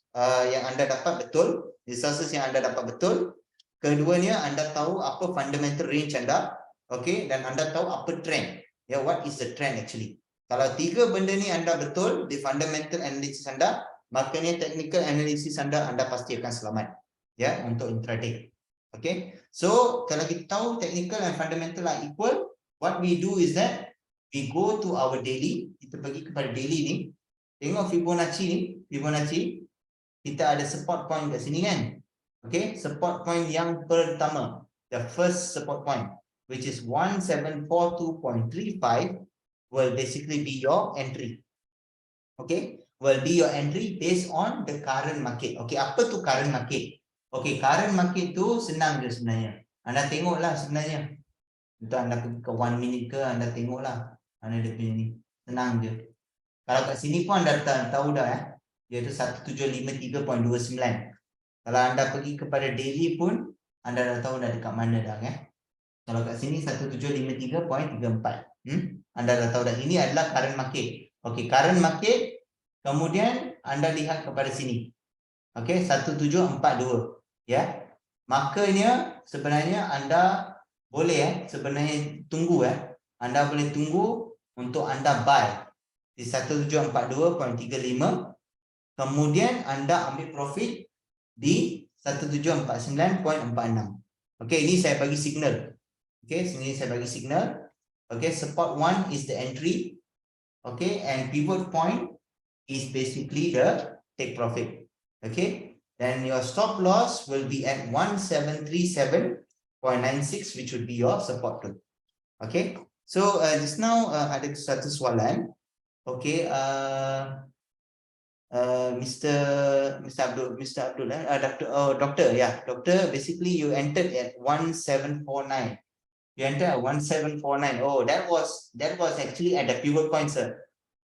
yang anda dapat betul, resources yang anda dapat betul. Keduanya, anda tahu apa fundamental range anda, okay, dan anda tahu apa trend. Ya, what is the trend actually? Kalau tiga benda ni anda betul di fundamental analysis anda, makanya technical analysis anda pasti akan selamat. Ya, untuk intraday. Okay, so kalau kita tahu technical and fundamental are equal, what we do is that we go to our daily. Kita pergi kepada daily ni, tengok Fibonacci ni, Fibonacci. Kita ada support point kat sini kan. Okay, support point yang pertama, the first support point, which is 1742.35, will basically be your entry. Okay, will be your entry based on the current market. Okay, apa tu current market? Okay, current market tu senang je sebenarnya. Anda tengoklah sebenarnya. Untuk anda pergi ke 1 minute ke, anda tengoklah mana dia punya ni. Senang je. Kalau kat sini pun anda tahu dah iaitu 1753.29. Kalau anda pergi kepada daily pun anda dah tahu dah dekat mana dah Kalau kat sini 1753.34. Anda dah tahu dah ini adalah current market. Okey, current market, kemudian anda lihat kepada sini. Okey, 1742 Makanya sebenarnya anda boleh sebenarnya tunggu Anda boleh tunggu untuk anda buy di 1742.35, kemudian anda ambil profit di 1749.46. Okey, ini saya bagi signal. Okey, sini saya bagi signal. Okey, support 1 is the entry. Okey, and pivot point is basically the take profit. Okay, then your stop loss will be at 1737.96, which would be your support zone. Okay, so just now ada satu soalan. Okay, Mr. Abdul, Doctor, Doctor, basically you entered at 1749. You entered at 1749. Oh, that was actually at the pivot point, sir.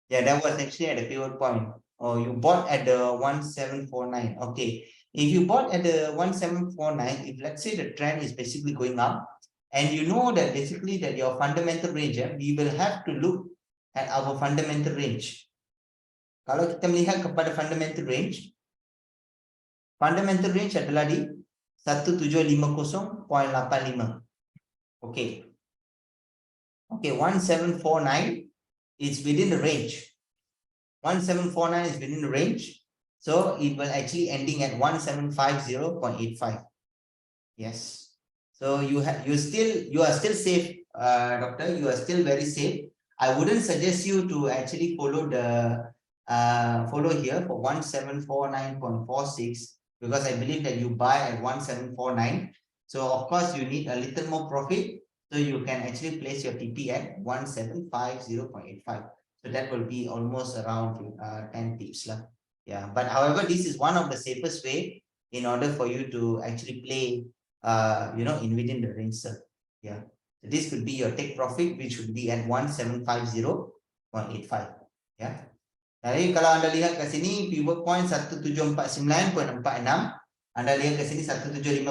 Yeah, that was actually at the pivot point. Oh, you bought at the 1749. Okay. If you bought at the 1749, if let's say the trend is basically going up, and you know that basically that your fundamental range, we will have to look at our fundamental range. Kalau kita melihat kepada fundamental range adalah di 1750.85. Okay. Okay, 1749 is within the range. 1749 is within the range. So it will actually ending at 1750.85. Yes. So you are still safe, Doctor. You are still very safe. I wouldn't suggest you to actually follow here for 1749.46 because I believe that you buy at 1749. So of course you need a little more profit. So you can actually place your TP at 1750.85. So that will be almost around 10 pips lah. Yeah, but however, this is one of the safest way in order for you to actually play, in within the range, sir. Yeah, so this could be your take profit, which would be at 1750.85. Yeah. Jadi kalau anda lihat ke sini pivot point 1749.46. Anda lihat ke sini 1750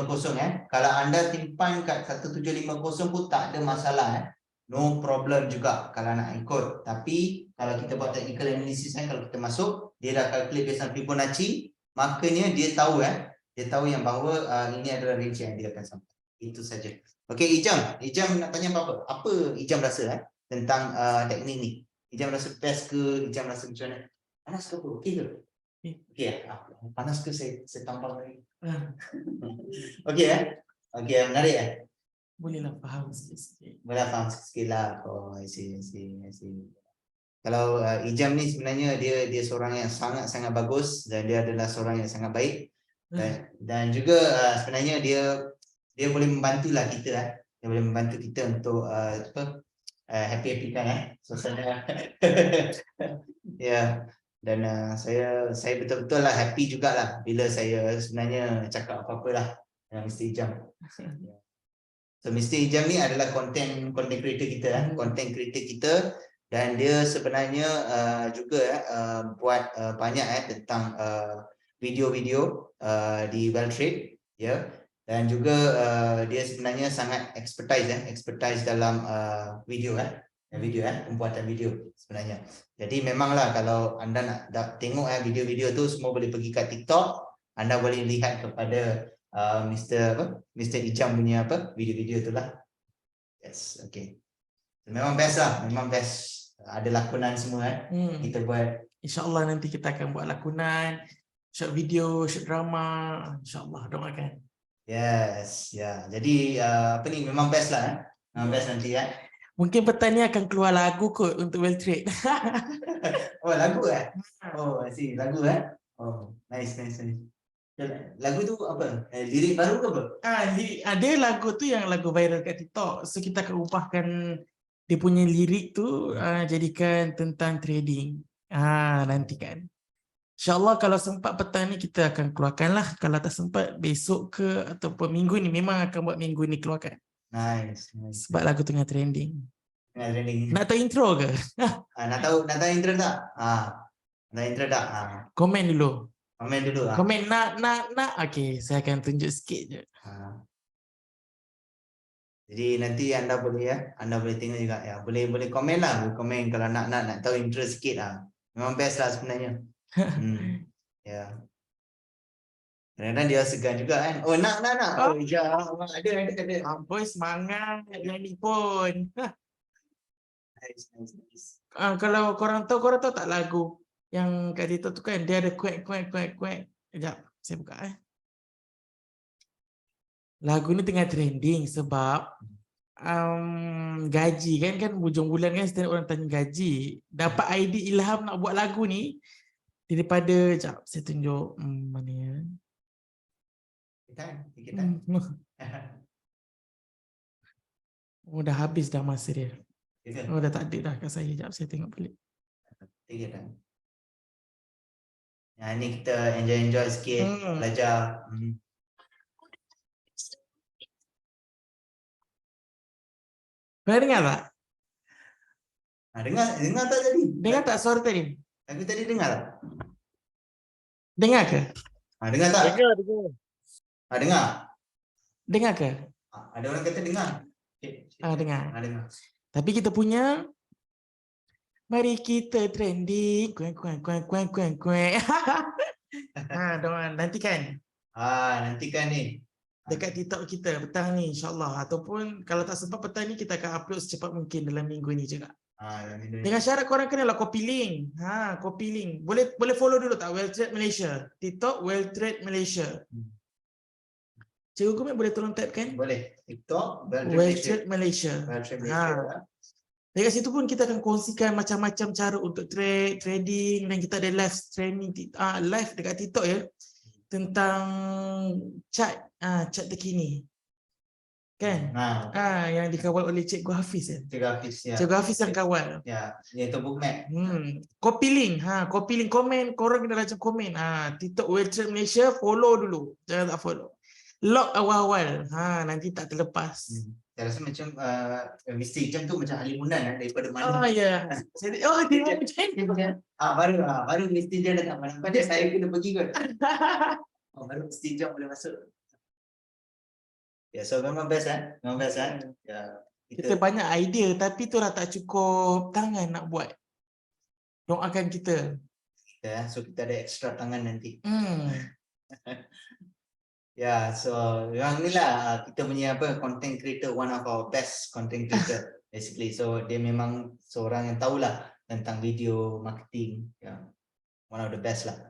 Kalau anda timpan kat 1750 pun tak ada masalah No problem juga kalau nak ikut. Tapi kalau kita buat technical analysis kalau kita masuk, dia dah calculate based on Fibonacci, makanya dia tahu yang bahawa ini adalah range yang dia akan sampai. Itu saja. Okey, Ijam nak tanya apa-apa? Apa Ijam rasa tentang teknik ni? Ijam rasa best ke? Ijam rasa macam mana? Panas ke apa? Okey ke? Okey panas ke saya tampal lagi? Okey Okey, menarik Bolehlah faham sikit-sikit. Boleh faham sikit lah. Oh, I see. Kalau Ijam ni sebenarnya dia seorang yang sangat-sangat bagus dan dia adalah seorang yang sangat baik dan juga sebenarnya dia boleh membantulah kita Dia boleh membantu kita untuk happy kan suasana. Ya. Dan saya betul-betul lah happy jugalah bila saya sebenarnya cakap apa-apa lah dengan Mr. Ijam. So Mr. Ijam ni adalah content creator kita content creator kita dan dia sebenarnya juga buat banyak tentang video-video di Welltrade dan juga dia sebenarnya sangat expertise dalam video pembuatan video sebenarnya. Jadi memanglah kalau anda nak tengok video-video tu semua boleh pergi kat TikTok, anda boleh lihat kepada Mr. Ijam punya video-video tu lah. Yes, okay. Memang best lah, memang best. Ada lakonan semua kita buat. InsyaAllah nanti kita akan buat lakonan, short video, short drama, insyaAllah doakan. Yes, ya. Jadi memang best lah memang best nanti Mungkin petang ni akan keluar lagu kot untuk Welltrade. Oh, lagu Oh, I see. Lagu Oh, nice. Lagu tu apa? Lirik baru ke apa? Ada lagu tu yang lagu viral kat TikTok. So kita akan ubahkan dia punya lirik tu jadikan tentang trading. Nanti kan. InsyaAllah kalau sempat petang ni kita akan keluarkan lah. Kalau tak sempat besok ke ataupun minggu ni memang akan buat minggu ni keluarkan. Nice. Sebab lagu tengah trending. Tengah trending. Nak tahu intro ke? Nak tahu intro tak? Nak intro tak? Komen dulu. Komen dulu. Komen nak. Okey, saya akan tunjuk sikit je. Jadi nanti anda boleh tengok juga ya. Boleh komen lah. Boleh komen kalau nak tahu intro sikit lah. Memang best lah sebenarnya. Ya. Kadang-kadang dia segan juga kan. Oh nak. Oh ya, ada. Boy semangat yang ni pun. Nice. Kalau korang tahu tak lagu yang kat TikTok tu kan, dia ada kuek. Sekejap, saya buka Lagu ni tengah trending sebab gaji kan hujung bulan kan setiap orang tanya gaji. Dapat idea ilham nak buat lagu ni daripada, sekejap saya tunjuk mana ya. Oh, dah habis dah masa dia. Oh, dah tak ada dah kat saya. Sekejap saya tengok balik. Ya, ni kita enjoy sikit, belajar. Kau dengar tak? Dengar tak tadi? Dengar tak suara tadi? Aku tadi dengar tak? Dengar ke? Dengar tak? Dengar. Dengar. Dengar ke? Ada orang kata dengar. Dengar. Dengar. Tapi kita punya mari kita trending. Kuek. Nantikan. Nantikan ni. Dekat TikTok kita petang ni insyaAllah. Ataupun kalau tak sempat petang ni kita akan upload secepat mungkin dalam minggu ni juga. Dengan syarat korang kenalah copy link. Copy link. Boleh follow dulu tak Well Trade Malaysia. TikTok Well Trade Malaysia. Cikgu Gumet boleh tolong type kan? Boleh. TikTok Well Trade Malaysia. Dekat situ pun kita akan kongsikan macam-macam cara untuk trading, dan kita ada live streaming live dekat TikTok ya tentang chart terkini. Kan? Yang dikawal oleh Cikgu Hafiz ya. Cikgu Hafiz yang kawal. Ya, iaitu bookmap. Copy link, komen, korang kena rajin komen. TikTok Well Trade Malaysia, follow dulu. Jangan tak follow. Lock awal-awal. Nanti tak terlepas. Saya rasa macam Mr. Ijam tu macam halimunan daripada mana. Ya. Dia macam ni. Baru Mr. Ijam datang. Pada saya kena pergi kot. Baru Mr. Ijam boleh masuk. Ya, so memang best Ya, kita banyak idea tapi tu dah tak cukup tangan nak buat. Doakan kita. So kita ada extra tangan nanti. Ya, so yang ni lah kita punya content creator, one of our best content creator basically. So dia memang seorang yang tahulah tentang video marketing, one of the best lah,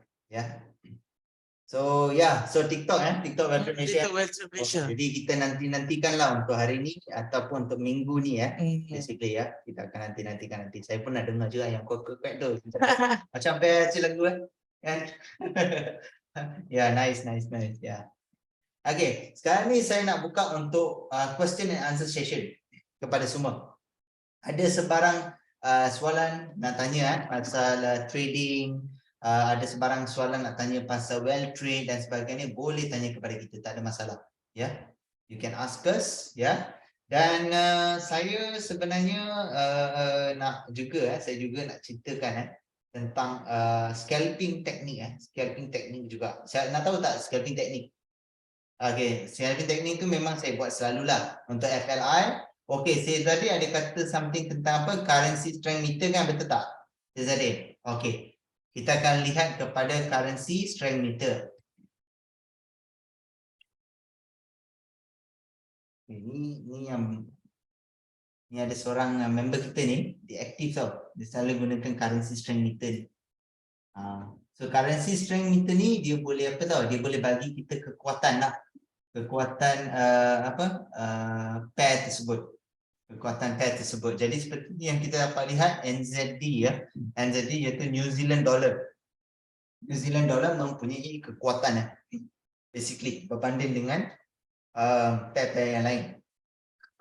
So TikTok TikTok Well Trade Malaysia. Jadi kita nantikan lah untuk hari ni ataupun untuk minggu ni basically kita akan nantikan. Saya pun nak dengar juga yang kuek tu. Macam best lagu kan. Ya, nice. Ya. Okay, sekarang ni saya nak buka untuk question and answer session kepada semua. Ada sebarang soalan nak tanya pasal trading, ada sebarang soalan nak tanya pasal well trade dan sebagainya, boleh tanya kepada kita, tak ada masalah. You can ask us, Dan saya sebenarnya nak juga saya juga nak ceritakan tentang scalping teknik scalping teknik juga. Saya nak tahu tak scalping teknik? Okay, scalping teknik tu memang saya buat selalulah untuk FLI. Okay, saya tadi ada kata something tentang currency strength meter kan, betul tak? Saya okay, kita akan lihat kepada currency strength meter. Ini ada seorang member kita ni, dia aktif tau. Dia selalu gunakan currency strength meter ni. So currency strength meter ni dia boleh dia boleh bagi kita kekuatan pair tersebut. Jadi seperti yang kita dapat lihat NZD NZD iaitu New Zealand dollar. New Zealand dollar mempunyai kekuatan basically berbanding dengan pair-pair yang lain.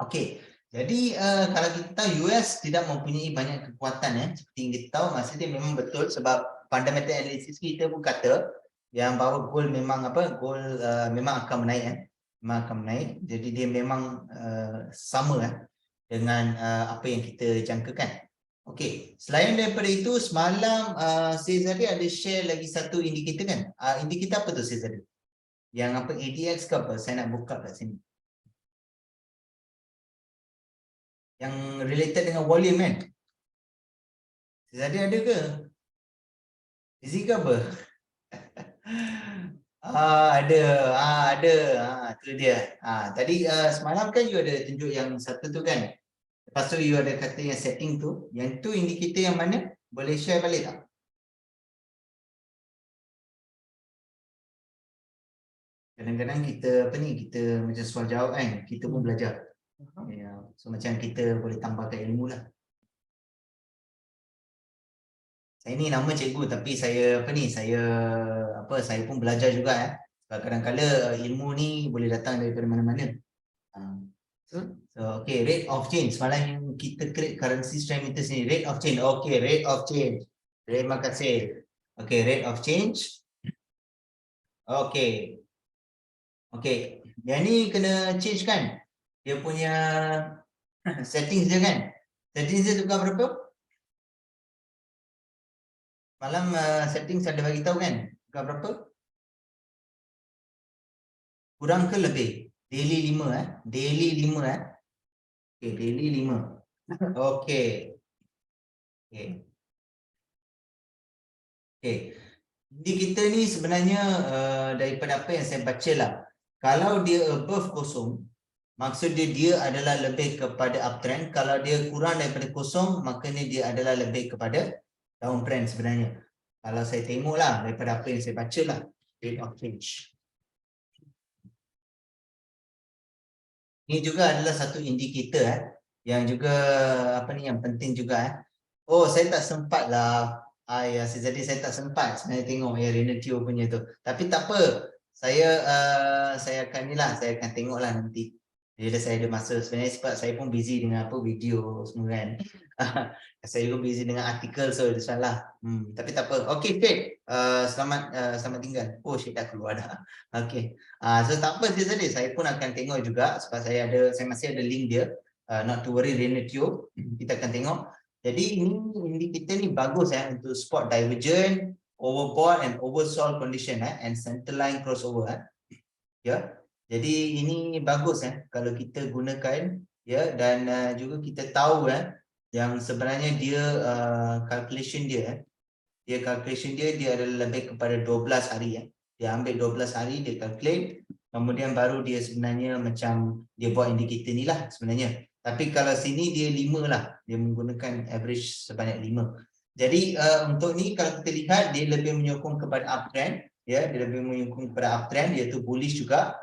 Okey. Jadi kalau kita tahu US tidak mempunyai banyak kekuatan seperti yang kita tahu, maksudnya memang betul sebab fundamental analysis kita pun kata yang bahawa gold memang gold memang akan menaik memang akan menaik. Jadi dia memang sama dengan apa yang kita jangkakan. Okey, selain daripada itu semalam Sezadi ada share lagi satu indikator kan? Indikator apa tu Sezadi? Yang apa ADX ke apa? Saya nak buka kat sini. Yang related dengan volume kan? Sezadi ada ke? Isi ke apa? Ada. Itu dia. Tadi semalam kan you ada tunjuk yang satu tu kan. Lepas tu you ada kata yang setting tu. Yang tu indikator yang mana? Boleh share balik tak? Kadang-kadang kita kita macam soal jawab kan. Kita pun belajar. Ya, so macam kita boleh tambahkan ilmu lah. Saya ni nama cikgu tapi saya saya pun belajar juga kadang-kadang ilmu ni boleh datang daripada mana-mana. So okay, rate of change. Semalam yang kita create currency strength meter sini, rate of change. Okay, rate of change. Terima kasih. Okay, rate of change. Okay. Okay, yang ni kena change kan? Dia punya settings dia kan? Settings dia tukar berapa? Malam settings ada bagi tahu kan? Tukar berapa? Kurang ke lebih? Daily 5 Daily 5 Okay, daily 5. Okay. Jadi kita ni sebenarnya daripada apa yang saya baca lah. Kalau dia above kosong, maksud dia adalah lebih kepada uptrend. Kalau dia kurang daripada kosong, maknanya dia adalah lebih kepada downtrend sebenarnya. Kalau saya tengok lah daripada apa yang saya baca lah, rate of change. Ini juga adalah satu indikator yang juga yang penting juga. Oh, saya tak sempat lah. Jadi saya tak sempat sebenarnya tengok Renatio punya tu. Tapi tak apa. Saya akan tengoklah nanti. Bila saya ada masa. Sebenarnya sebab saya pun busy dengan video semua kan. Saya pun busy dengan artikel, so itu salah. Tapi tak apa. Okay, Fate. Selamat tinggal. Oh, Syed dah keluar dah. Okay. So tak apa tadi. Saya pun akan tengok juga sebab saya masih ada link dia. Not to worry, Renatio. Kita akan tengok. Jadi ini indikator ni bagus untuk spot divergent, overbought and oversold condition and centerline crossover. Jadi ini bagus kalau kita gunakan dan juga kita tahu yang sebenarnya dia calculation dia adalah lebih kepada 12 hari. Dia ambil 12 hari, dia calculate, kemudian baru dia sebenarnya macam dia buat indikator ni lah sebenarnya. Tapi kalau sini dia 5 lah, dia menggunakan average sebanyak 5. Jadi untuk ni kalau kita lihat dia lebih menyokong kepada uptrend, dia lebih menyokong kepada uptrend, iaitu bullish juga,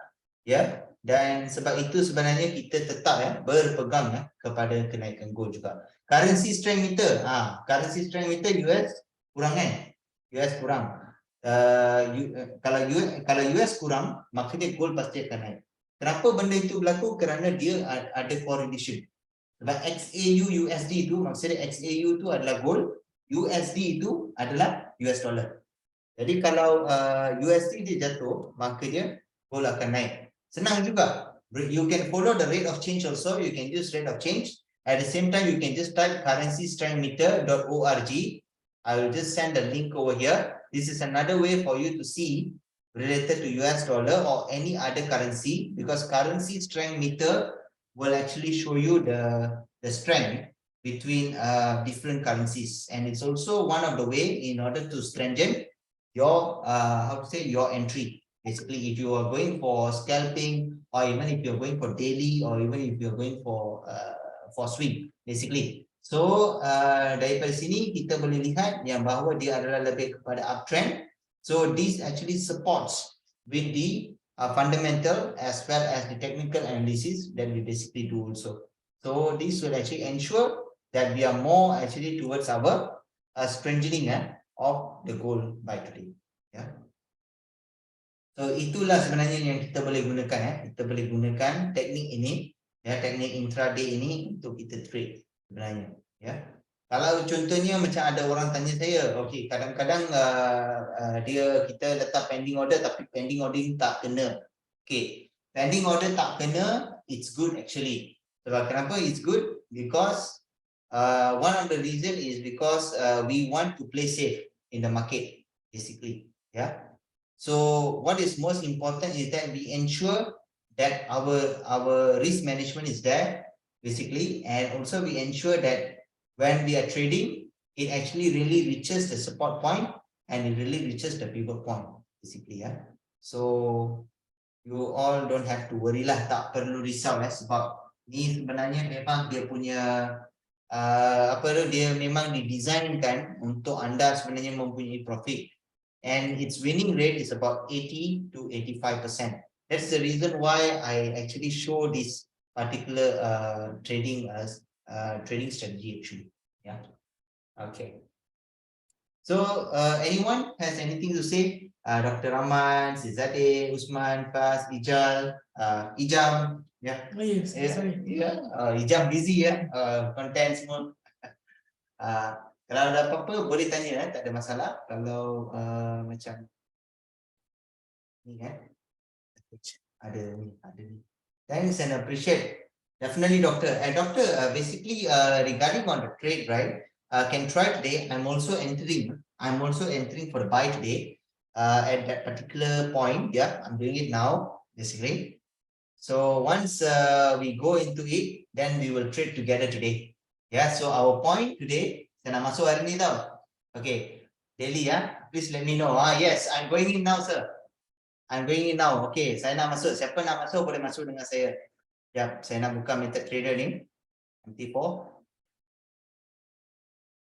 dan sebab itu sebenarnya kita tetap berpegang kepada kenaikan gold juga. Currency strength meter, US kurang US kurang. Kalau US kurang, maknanya gold pasti akan naik. Kenapa benda itu berlaku? Kerana dia ada correlation. Sebab XAU USD itu, maksudnya XAU itu adalah gold, USD itu adalah US dollar. Jadi kalau USD dia jatuh, maka dia gold akan naik. Senang juga. You can follow the rate of change also. You can use rate of change. At the same time, you can just type currencystrengthmeter.org. I will just send the link over here. This is another way for you to see related to US dollar or any other currency, because currency strength meter will actually show you the strength between different currencies, and it's also one of the way in order to strengthen your your entry. Basically, if you are going for scalping, or even if you're going for daily, or even if you're going for swing, basically. So daripada sini kita boleh lihat yang bahawa dia adalah lebih kepada uptrend. So this actually supports with the fundamental as well as the technical analysis that we basically do also. So this will actually ensure that we are more actually towards our strengthening of the gold by today. So itulah sebenarnya yang kita boleh gunakan. Kita boleh gunakan teknik ini, teknik intraday ini untuk kita trade sebenarnya. Kalau contohnya macam ada orang tanya saya, okey, kadang-kadang kita letak pending order tapi pending order ni tak kena. Okey, pending order tak kena, it's good actually. Sebab kenapa it's good? Because one of the reason is because we want to play safe in the market, basically. Yeah. So what is most important is that we ensure that our risk management is there, basically, and also we ensure that when we are trading, it actually really reaches the support point and it really reaches the pivot point, basically. Yeah. So you all don't have to worry lah, tak perlu risau sebab ni sebenarnya memang dia punya dia memang didesainkan untuk anda sebenarnya mempunyai profit, and its winning rate is about 80 to 85%. That's the reason why I actually show this particular trading strategy actually. Yeah. Okay. So anyone has anything to say? Dr. Rahman, Zizade, Usman, Fas, Ijal, Ijam. Yeah. Oh, yes, sorry. Yeah. Ijam busy ya. Content semua. Kalau ada apa-apa boleh tanya, tak ada masalah. Kalau macam ni ada ni. Thanks and appreciate. Definitely, doctor. Doctor, basically regarding on the trade, right? Can try today. I'm also entering for the buy today. At that particular point, yeah, I'm doing it now, basically. So once we go into it, then we will trade together today. Yeah, so our point today, saya nak masuk hari ni tau. Okay, daily ya, please let me know. Yes, I'm going in now, sir. I'm going in now. Okay, saya nak masuk. Siapa nak masuk boleh masuk dengan saya. Ya, saya nak buka method trader ni. MT4.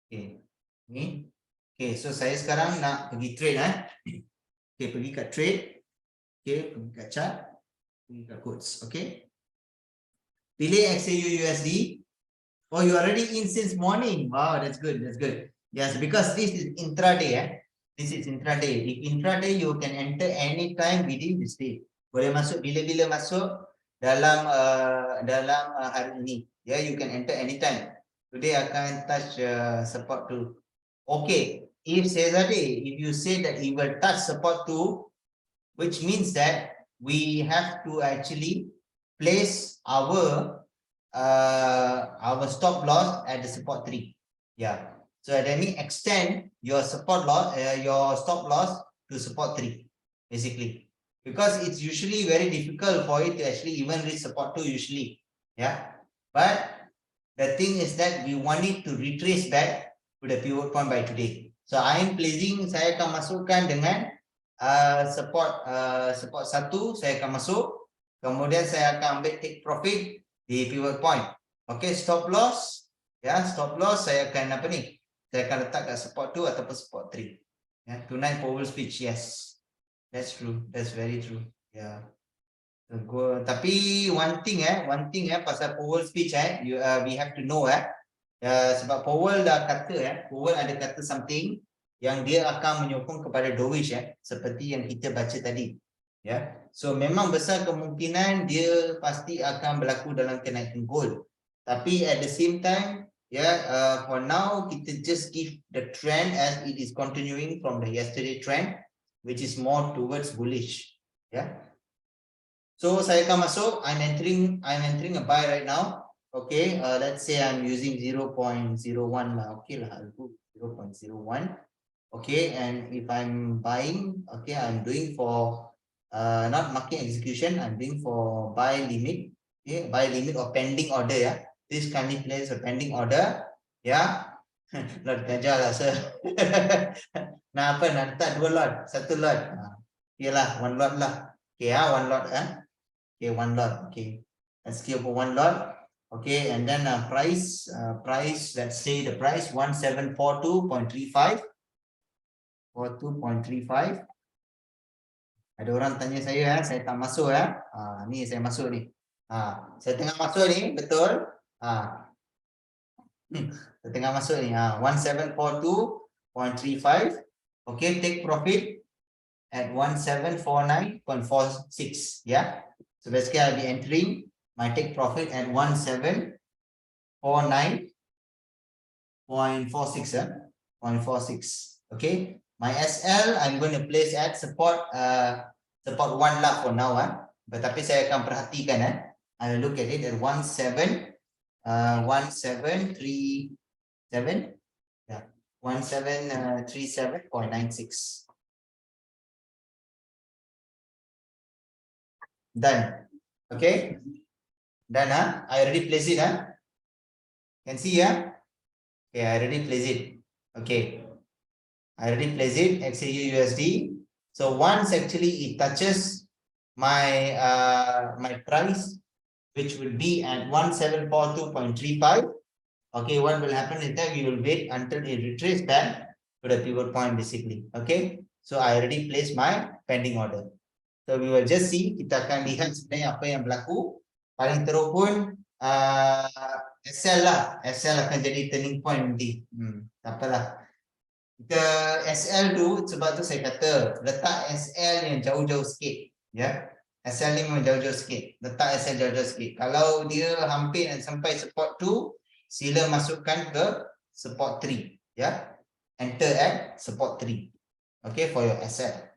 Okay, ni. Okay, so saya sekarang nak pergi trade Okay, pergi kat trade. Okay, pergi kat chart. Pergi kat quotes. Okay. Pilih XAU USD. Oh, you already in since morning. Wow, that's good. That's good. Yes, because this is intraday. This is intraday. If intraday, you can enter anytime within this day. Boleh masuk bila-bila masuk dalam hari ini. Yeah, you can enter anytime. Today akan touch support to. Okay, if you say that it will touch support to, which means that we have to actually place our stop loss at the support 3. Yeah, so that means extend your support loss, your stop loss to support 3, basically, because it's usually very difficult for it to actually even reach support 2 usually. Yeah, but the thing is that we want it to retrace back to the pivot point by today. So I am placing, saya akan masukkan dengan support 1, saya akan masuk, kemudian saya akan ambil take profit di pivot point. Okay, stop loss, ya, stop loss saya akan saya akan letak kat support 2 ataupun support 3. Ya, tonight Powell speech, yes, that's true, that's very true. Yeah. Tapi one thing pasal Powell speech we have to know sebab Powell dah kata Powell ada kata something yang dia akan menyokong kepada dovish seperti yang kita baca tadi. Ya, so memang besar kemungkinan dia pasti akan berlaku dalam kenaikan gold. Tapi at the same time, for now kita just give the trend as it is continuing from the yesterday trend, which is more towards bullish. So saya akan masuk. I'm entering a buy right now. Okay, let's say I'm using 0.01 lah. Okay lah, I'll do 0.01. Okay, and if I'm buying, okay, I'm doing for not market execution, I'm doing for buy limit. Okay, buy limit or pending order. This kindly place a pending order. Lot gajah lah sir. Nak apa? Nak letak 2 lot, 1 lot. Okay lah, 1 lot lah. Okay, 1 lot. Okay, 1 lot. Okay, let's give for 1 lot. Okay, and then price, let's say the price 1742.35. 42.35. Ada orang tanya saya tak masuk ni saya masuk ni. Saya tengah masuk ni, betul? Saya tengah masuk ni. 1742.35. Okay, take profit at 1749.46. Yeah. So basically I'll be entering my take profit at 1749 0.46, 0.46. Okay, my SL I'm going to place at support 1 lah for now, tetapi saya akan perhatikan, I will look at it at 1737, yeah, 1737.96. Done. Okay, done. I already place it. Can see, okay, I already place it. Okay, I already place it XAU USD. So once actually it touches my my price, which will be at 1742.35. Okay, what will happen is that we will wait until it retraces back to the pivot point basically. Okay, so I already placed my pending order. So we will just see, kita akan lihat sebenarnya apa yang berlaku. Paling teruk pun SL lah, SL akan jadi turning point nanti. Tak apalah. Kita SL dulu, sebab tu saya kata letak SL yang jauh-jauh sikit, ya. SL ni memang jauh-jauh sikit. Letak SL jauh-jauh sikit. Kalau dia hampir nak sampai support 2, sila masukkan ke support 3, ya. Enter at support 3. Okay, for your SL.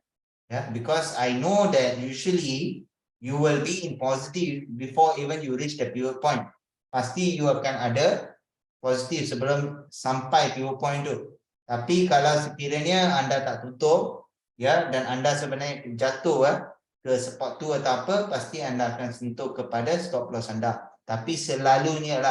Yeah, because I know that usually you will be in positive before even you reach the pivot point. Pasti you akan ada positif sebelum sampai pivot point tu. Tapi kalau sekiranya anda tak tutup, ya, dan anda sebenarnya jatuh ke support tu atau apa, pasti anda akan sentuh kepada stop loss anda. Tapi selalunya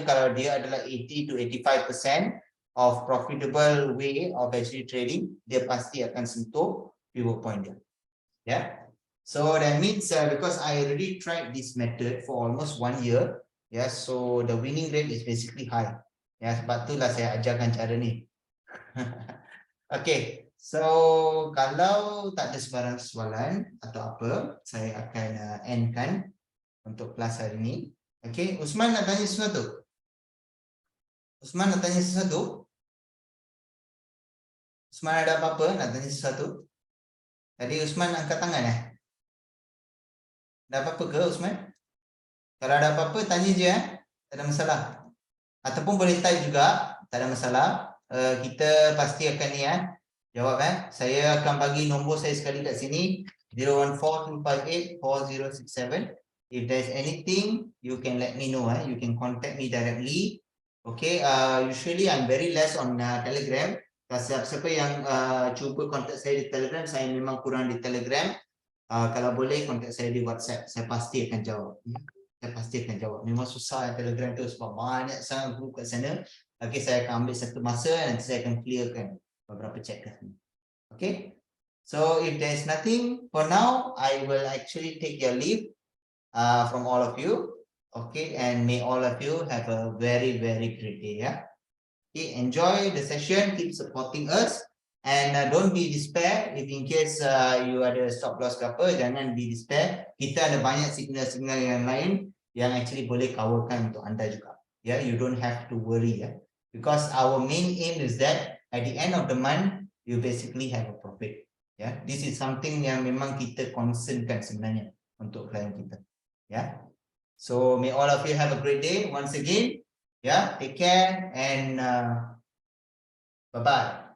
kalau dia adalah 80 to 85% of profitable way of actually trading, dia pasti akan sentuh pivot point dia. Yeah, so that means because I already tried this method for almost 1 year, yeah, so the winning rate is basically high. Ya, sebab itulah saya ajarkan cara ni. Okay, so kalau tak ada sebarang soalan atau apa, saya akan endkan untuk kelas hari ini. Okay, Usman nak tanya sesuatu? Usman nak tanya sesuatu? Usman ada apa-apa nak tanya sesuatu? Tadi Usman angkat tangan, Ada apa-apa ke Usman? Kalau ada apa-apa tanya je, tak ada masalah. Ataupun boleh type juga, tak ada masalah. Kita pasti akan ni jawab. Saya akan bagi nombor saya sekali kat sini, 0142584067. If there's anything, you can let me know. You can contact me directly. Okay, usually I'm very less on Telegram. Siapa yang cuba kontak saya di Telegram, saya memang kurang di Telegram. Kalau boleh kontak saya di WhatsApp, saya pasti akan jawab. Saya pasti akan jawab. Memang susah Telegram tu sebab banyak sangat group kat sana. Okay, saya akan ambil satu masa dan saya akan clearkan beberapa checkers ni. Okay, so if there is nothing for now, I will actually take your leave from all of you. Okay, and may all of you have a very, very great day. Okay, enjoy the session, keep supporting us, and don't be despair if in case you ada stop loss ke apa, jangan be despair. Kita ada banyak signal-signal yang lain yang actually boleh coverkan untuk anda juga. Yeah, you don't have to worry, because our main aim is that at the end of the month you basically have a profit. Yeah, this is something yang memang kita concernkan sebenarnya untuk klien kita. Yeah, so may all of you have a great day once again. Yeah, take care and bye-bye.